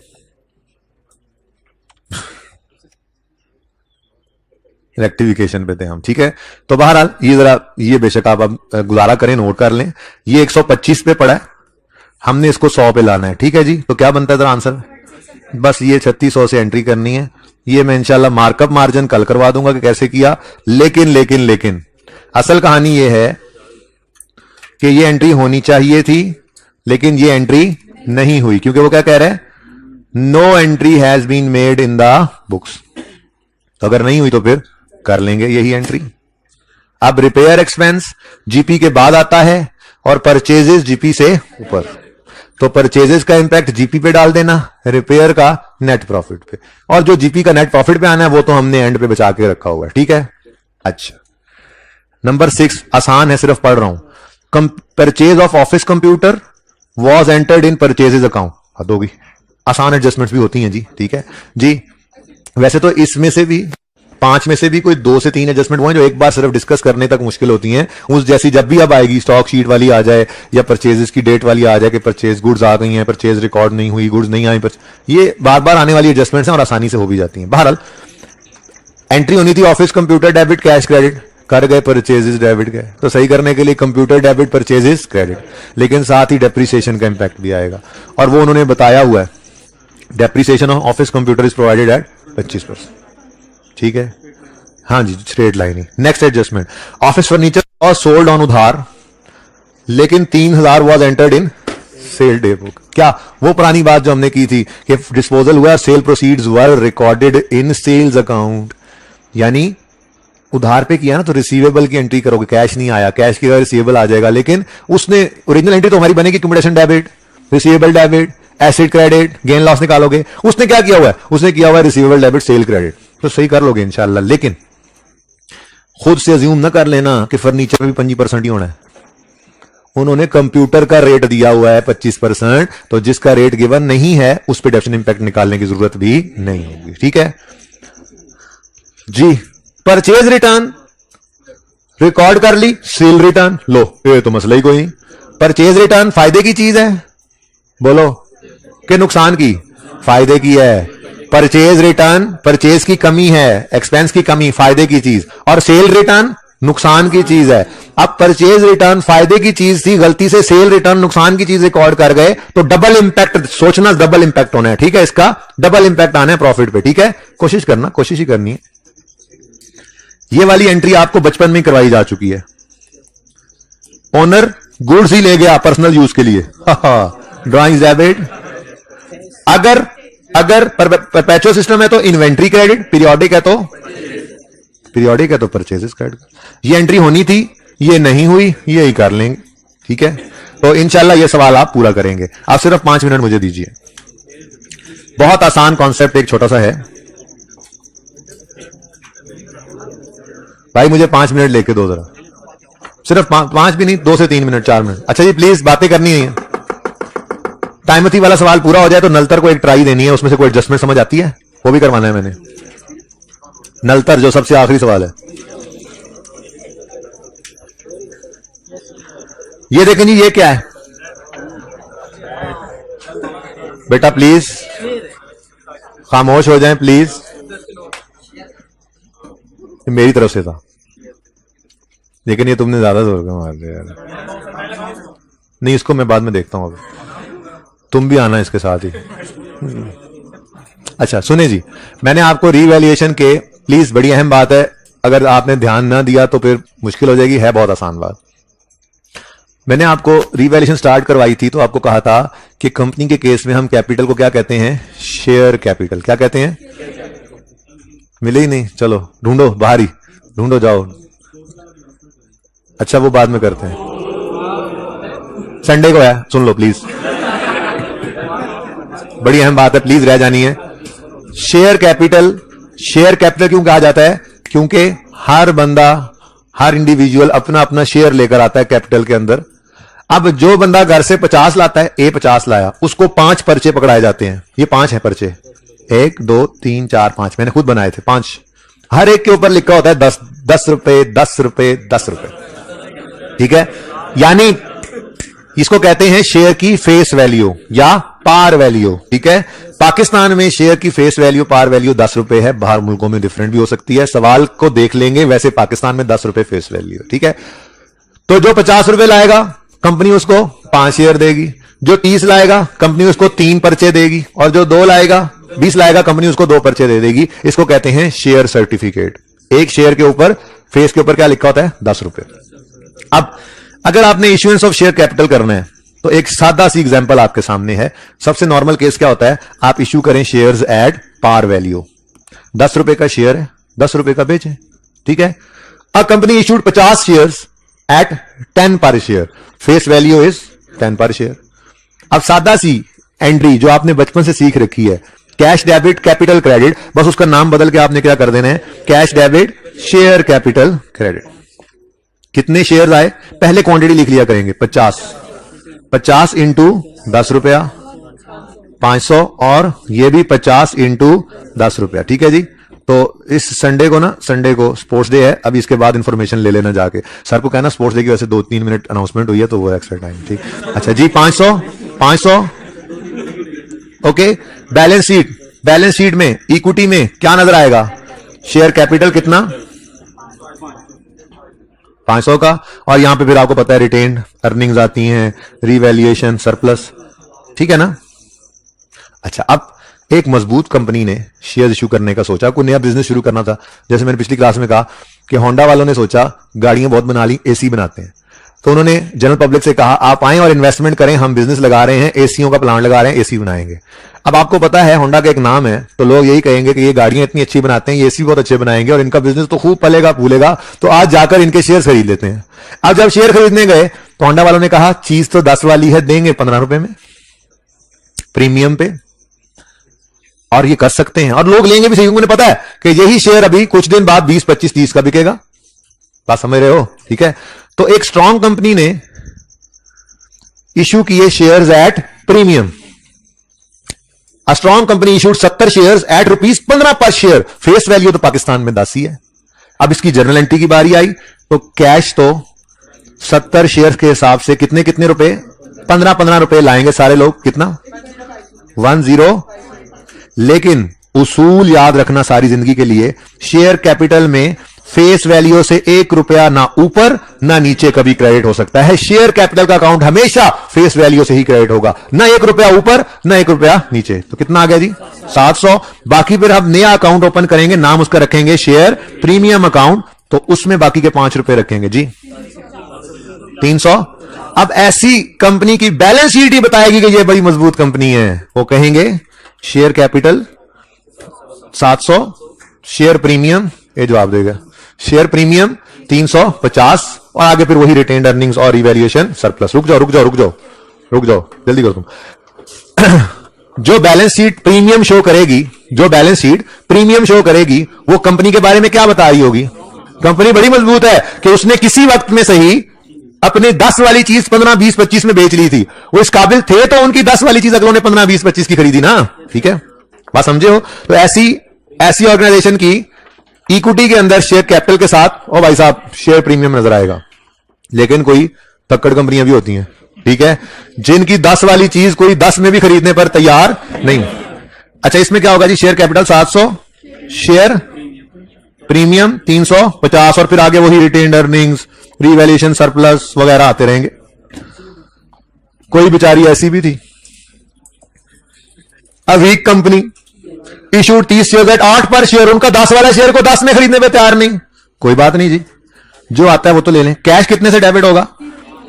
रेक्टिफिकेशन पे थे हम, ठीक है। तो बहरहाल ये जरा, ये बेशक आप अब गुजारा करें, नोट कर लें, ये 125 पे पड़ा है, हमने इसको 100 पे लाना है, ठीक है जी। तो क्या बनता है जरा आंसर, बस ये 3600 से एंट्री करनी है। ये मैं इंशाल्लाह मार्कअप मार्जिन कल करवा दूंगा कि कैसे किया, लेकिन असल कहानी ये है कि ये एंट्री होनी चाहिए थी, लेकिन ये एंट्री नहीं हुई, क्योंकि वो क्या कह रहे हैं, no entry has been made in the books. तो अगर नहीं हुई तो फिर कर लेंगे यही एंट्री। अब रिपेयर एक्सपेंस जीपी के बाद आता है और परचेजेस जीपी से ऊपर, तो परचेजेस का इंपैक्ट जीपी पे डाल देना, रिपेयर का नेट प्रॉफिट पे, और जो जीपी का नेट प्रॉफिट पे आना है वो तो हमने एंड पे बचा के रखा हुआ है, ठीक है। अच्छा, नंबर 6 आसान है, सिर्फ पढ़ रहा हूं। Purchase of office computer was entered in purchases account. हद होगी, आसान एडजस्टमेंट्स भी होती हैं जी, ठीक है जी। वैसे तो इसमें से भी 5 में से भी कोई 2 से 3 एडजस्टमेंट हुए जो एक बार सिर्फ डिस्कस करने तक मुश्किल होती हैं। उस जैसी जब भी अब आएगी, स्टॉक शीट वाली आ जाए या परचेजेस की डेट वाली आ जाए कि परचेज गुड्स आ गई हैं, परचेज रिकॉर्ड नहीं हुई, गुड्स नहीं आई, ये बार बार आने वाली एडजस्टमेंट्स हैं और आसानी से हो भी जाती हैं। बहरहाल एंट्री होनी थी office computer debit cash credit, कर गए परचेजेस डेबिट गए, तो सही करने के लिए कंप्यूटर डेबिट परचेजेस क्रेडिट, लेकिन साथ ही डेप्रीसिएशन का इंपैक्ट भी आएगा और वो उन्होंने बताया हुआ है। Depreciation of office computer is provided at 25%, ठीक है, हाँ जी, स्ट्रेट लाइन ही। Next adjustment, office furniture was sold on उधार लेकिन 3000 was entered in sale day book. क्या वो पुरानी बात जो हमने की थी कि डिस्पोजल हुआ, sale proceeds were recorded in sales account, यानी उधार पे किया ना तो रिसीवेबल की एंट्री करोगे, कैश नहीं आया, कैश की रिसीवेबल आ जाएगा, लेकिन उसने ओरिजिनल एंट्री तो हमारी बनेगी accumulation debit, receivable debit, asset credit, gain loss निकालोगे। उसने क्या किया हुआ है, उसने किया हुआ है रिसीवेबल डेबिट सेल क्रेडिट, तो सही कर लोगे इंशाल्लाह। लेकिन खुद से अज्यूम ना कर लेना कि फर्नीचर में भी 25% ही होना है। उन्होंने कंप्यूटर का रेट दिया हुआ है 25%, तो जिसका रेट गिवन नहीं है उस पर डेफिनेट इंपैक्ट निकालने की जरूरत भी नहीं होगी, ठीक है जी। परचेज रिटर्न रिकॉर्ड कर ली, सेल रिटर्न लो, ये तो मसला ही कोई नहीं। परचेज रिटर्न फायदे की चीज है, बोलो कि नुकसान की, फायदे की है। परचेज रिटर्न परचेज की कमी है, एक्सपेंस की कमी, फायदे की चीज, और सेल रिटर्न नुकसान की चीज है। अब परचेज रिटर्न फायदे की चीज थी, गलती से सेल रिटर्न नुकसान की चीज रिकॉर्ड कर गए, तो डबल इंपैक्ट, सोचना डबल इंपैक्ट होना है, ठीक है, इसका डबल इंपैक्ट आना है प्रॉफिट पे, ठीक है। कोशिश करना, कोशिश ही करनी है। ये वाली एंट्री आपको बचपन में करवाई जा चुकी है। ओनर गुड्स ही ले गया पर्सनल यूज के लिए, ड्राइंग डेबिट। अगर परपेचुअल सिस्टम है तो इन्वेंट्री क्रेडिट, पीरियोडिक है तो परचेजेस क्रेडिट। ये एंट्री होनी थी, ये नहीं हुई, ये ही कर लेंगे, ठीक है। तो इंशाल्लाह ये सवाल आप पूरा करेंगे। आप सिर्फ 5 मिनट मुझे दीजिए। बहुत आसान कॉन्सेप्ट एक छोटा सा है भाई, मुझे 5 मिनट लेके दो जरा, सिर्फ 5 भी नहीं, 2 से 3 मिनट, 4 मिनट। अच्छा जी, प्लीज बातें करनी है। टाइमथी वाला सवाल पूरा हो जाए तो नलतर को एक ट्राई देनी है, उसमें से कोई एडजस्टमेंट समझ आती है वो भी करवाना है मैंने। नलतर जो सबसे आखिरी सवाल है, ये देखें जी, ये क्या है बेटा, प्लीज खामोश हो जाएं प्लीज, मेरी तरफ से था, लेकिन ये तुमने ज्यादा जोर का मार दिया यार। नहीं, इसको मैं बाद में देखता हूं, अभी तुम भी आना इसके साथ ही। अच्छा सुने जी, मैंने आपको रीवैल्यूएशन के, प्लीज बड़ी अहम बात है, अगर आपने ध्यान ना दिया तो फिर मुश्किल हो जाएगी, है बहुत आसान बात। मैंने आपको रीवैल्यूएशन स्टार्ट करवाई थी तो आपको कहा था कि कंपनी के केस में हम कैपिटल को क्या कहते हैं, शेयर कैपिटल। क्या कहते हैं, मिले ही नहीं, चलो ढूंढो, बाहर ही ढूंढो, जाओ। अच्छा वो बाद में करते हैं, संडे को है, सुन लो प्लीज, बड़ी अहम बात है, प्लीज रह जानी है। शेयर कैपिटल, शेयर कैपिटल क्यों कहा जाता है, क्योंकि हर बंदा, हर इंडिविजुअल अपना अपना शेयर लेकर आता है कैपिटल के अंदर। अब जो बंदा घर से 50 लाता है, ए 50 लाया, उसको 5 पर्चे पकड़ाए जाते हैं। ये 5 है पर्चे, 1 2 3 4 5, मैंने खुद बनाए थे 5। हर एक के ऊपर लिखा होता है 10 रुपए, 10 रुपए, 10 रुपए, ठीक है। यानी इसको कहते हैं शेयर की फेस वैल्यू या पार वैल्यू, ठीक है। पाकिस्तान में शेयर की फेस वैल्यू, पार वैल्यू 10 रुपए है, बाहर मुल्कों में डिफरेंट भी हो सकती है, सवाल को देख लेंगे, वैसे पाकिस्तान में 10 रुपए फेस वैल्यू, ठीक है। तो जो 50 रुपए लाएगा कंपनी उसको 5 शेयर देगी, जो 30 लाएगा कंपनी उसको 3 पर्चे देगी, और जो 2 लाएगा, 20 लाएगा कंपनी उसको 2 पर्चे दे देगी। इसको कहते हैं शेयर सर्टिफिकेट। एक शेयर के ऊपर, फेस के ऊपर क्या लिखा होता है, 10 रुपए। अब अगर आपने इश्यूएंस ऑफ शेयर कैपिटल करना है तो एक सादा सी एग्जांपल आपके सामने है। सबसे नॉर्मल केस क्या होता है, आप इश्यू करें शेयर्स एट पार वैल्यू, 10 रुपए का शेयर है, 10 रुपए का बेचे, ठीक है। A company issued 50 shares at 10 पर शेयर, फेस वैल्यू इज 10 पर शेयर। अब सादा सी एंट्री जो आपने बचपन से सीख रखी है, कैश डेबिट कैपिटल क्रेडिट, बस उसका नाम बदल के आपने क्या कर देना है, cash debit share capital credit. कितने शेयर आए, पहले क्वांटिटी लिख लिया करेंगे 50 इंटू 10 रुपया 500, और ये भी 50 इंटू 10 रुपया। ठीक है जी। तो इस संडे को स्पोर्ट्स डे है। अभी इसके बाद इंफॉर्मेशन ले लेना जाके, सर को कहना स्पोर्ट्स डे की वैसे 2-3 मिनट अनाउंसमेंट हुई है तो वो एक्स्ट्रा टाइम। ठीक, अच्छा जी। 500 ओके। बैलेंस शीट में इक्विटी में क्या नजर आएगा, शेयर कैपिटल कितना 500 का, और यहां पे फिर आपको पता है रिटेन्ड अर्निंग्स आती हैं, रिवैल्यूएशन, सरप्लस। ठीक है ना। अच्छा, अब एक मजबूत कंपनी ने शेयर इशू करने का सोचा, कोई नया बिजनेस शुरू करना था। जैसे मैंने पिछली क्लास में कहा कि होंडा वालों ने सोचा गाड़ियां बहुत बना ली, एसी बनाते हैं, तो उन्होंने जनरल पब्लिक से कहा आप आएं और इन्वेस्टमेंट करें, हम बिजनेस लगा रहे हैं, एसीओ का प्लांट लगा रहे हैं, एसी बनाएंगे। अब आपको पता है होंडा का एक नाम है, तो लोग यही कहेंगे कि ये गाड़ियां इतनी अच्छी बनाते हैं, ये एसी बहुत अच्छे बनाएंगे और इनका बिजनेस तो खूब पलेगा फूलेगा, तो आज जाकर इनके शेयर खरीद लेते हैं। अब जब शेयर खरीदने गए तो होंडा वालों ने कहा चीज तो 10 वाली है, देंगे 15 रुपए में प्रीमियम पे, और ये कर सकते हैं और लोग लेंगे भी सही, उन्हें पता है कि यही शेयर अभी कुछ दिन बाद 20, 25, 30 का बिकेगा। बात समझ रहे हो। ठीक है। तो एक स्ट्रांग कंपनी ने इशू किए shares at premium. A strong company issued 70 shares at ₹15 पर शेयर। फेस वैल्यू तो पाकिस्तान में 10 ही है। अब इसकी जर्नल एंट्री की बारी आई तो कैश तो 70 शेयर्स के हिसाब से कितने कितने रुपए, 15 रुपए लाएंगे सारे लोग, कितना 10, लेकिन उसूल याद रखना सारी जिंदगी के लिए, शेयर कैपिटल में फेस वैल्यू से 1 रुपया ना ऊपर ना नीचे कभी क्रेडिट हो सकता है। शेयर कैपिटल का अकाउंट हमेशा फेस वैल्यू से ही क्रेडिट होगा, ना 1 रुपया ऊपर ना 1 रुपया नीचे। तो कितना आ गया जी 700। बाकी फिर हम नया अकाउंट ओपन करेंगे, नाम उसका रखेंगे शेयर प्रीमियम अकाउंट, तो उसमें बाकी के 5 रुपए रखेंगे जी 300। अब ऐसी कंपनी की बैलेंस शीट ही बताएगी कि यह बड़ी मजबूत कंपनी है, वो कहेंगे शेयर कैपिटल 700, शेयर प्रीमियम, ये जवाब देगा शेयर प्रीमियम 350, और आगे फिर वही रिटेन्ड अर्निंग्स और इवैल्यूएशन सरप्लस। रुक जाओ जल्दी करो तुम। जो बैलेंस शीट प्रीमियम शो करेगी वो कंपनी के बारे में क्या बता रही होगी, कंपनी बड़ी मजबूत है कि उसने किसी वक्त में सही अपने 10 वाली चीज 15, 20, 25 में बेच ली थी, वो इस काबिल थे तो उनकी 10 वाली चीज अगलों ने 15, 20, 25 की खरीदी ना। ठीक है, बात समझे हो। तो ऐसी ऑर्गेनाइजेशन की इक्विटी के अंदर शेयर कैपिटल के साथ ओ भाई साहब शेयर प्रीमियम नजर आएगा। लेकिन कोई तक्कड़ कंपनियां भी होती हैं, ठीक है, जिनकी 10 वाली चीज कोई 10 में भी खरीदने पर तैयार नहीं। अच्छा, इसमें क्या होगा जी, शेयर कैपिटल 700, शेयर प्रीमियम 350, और फिर आगे वही रिटेन्ड अर्निंग्स, रिवैल्यूएशन, सरप्लस वगैरह आते रहेंगे। कोई बेचारी ऐसी भी थी, a weak company, issued 30 share at 8 per share, उनका 10 वाला शेयर को 10 में खरीदने पे तैयार नहीं। कोई बात नहीं जी, जो आता है वो तो ले लें। कैश कितने से डेबिट होगा,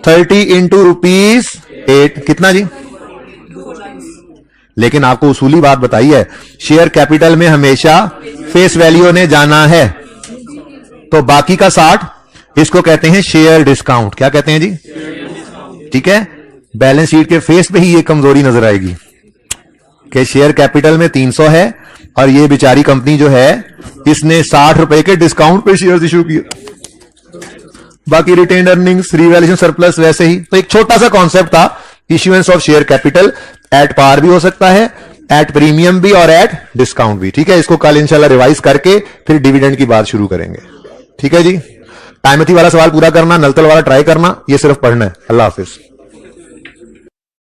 30 इंटू ₹8, कितना जी। लेकिन आपको उसूली बात बताई है, शेयर कैपिटल में हमेशा फेस वैल्यू ने जाना है, तो बाकी का 60, इसको कहते हैं शेयर डिस्काउंट। क्या कहते हैं जी, ठीक है। बैलेंस शीट के फेस पे ही ये कमजोरी नजर आएगी कि शेयर कैपिटल में 300 है और ये बेचारी कंपनी जो है इसने 60 रुपए के डिस्काउंट पे शेयर इशू किए, बाकी रिटेन्ड अर्निंग्स, रिवैल्यूएशन, सरप्लस वैसे ही। तो एक छोटा सा कॉन्सेप्ट था, issuance of share capital at par भी हो सकता है, एट प्रीमियम भी और एट डिस्काउंट भी। ठीक है, इसको कल इंशाल्लाह रिवाइज करके फिर डिविडेंड की बात शुरू करेंगे। ठीक है जी। टाइमथी वाला सवाल पूरा करना, नलतल वाला ट्राई करना, ये सिर्फ पढ़ना है। अल्लाह हाफिज।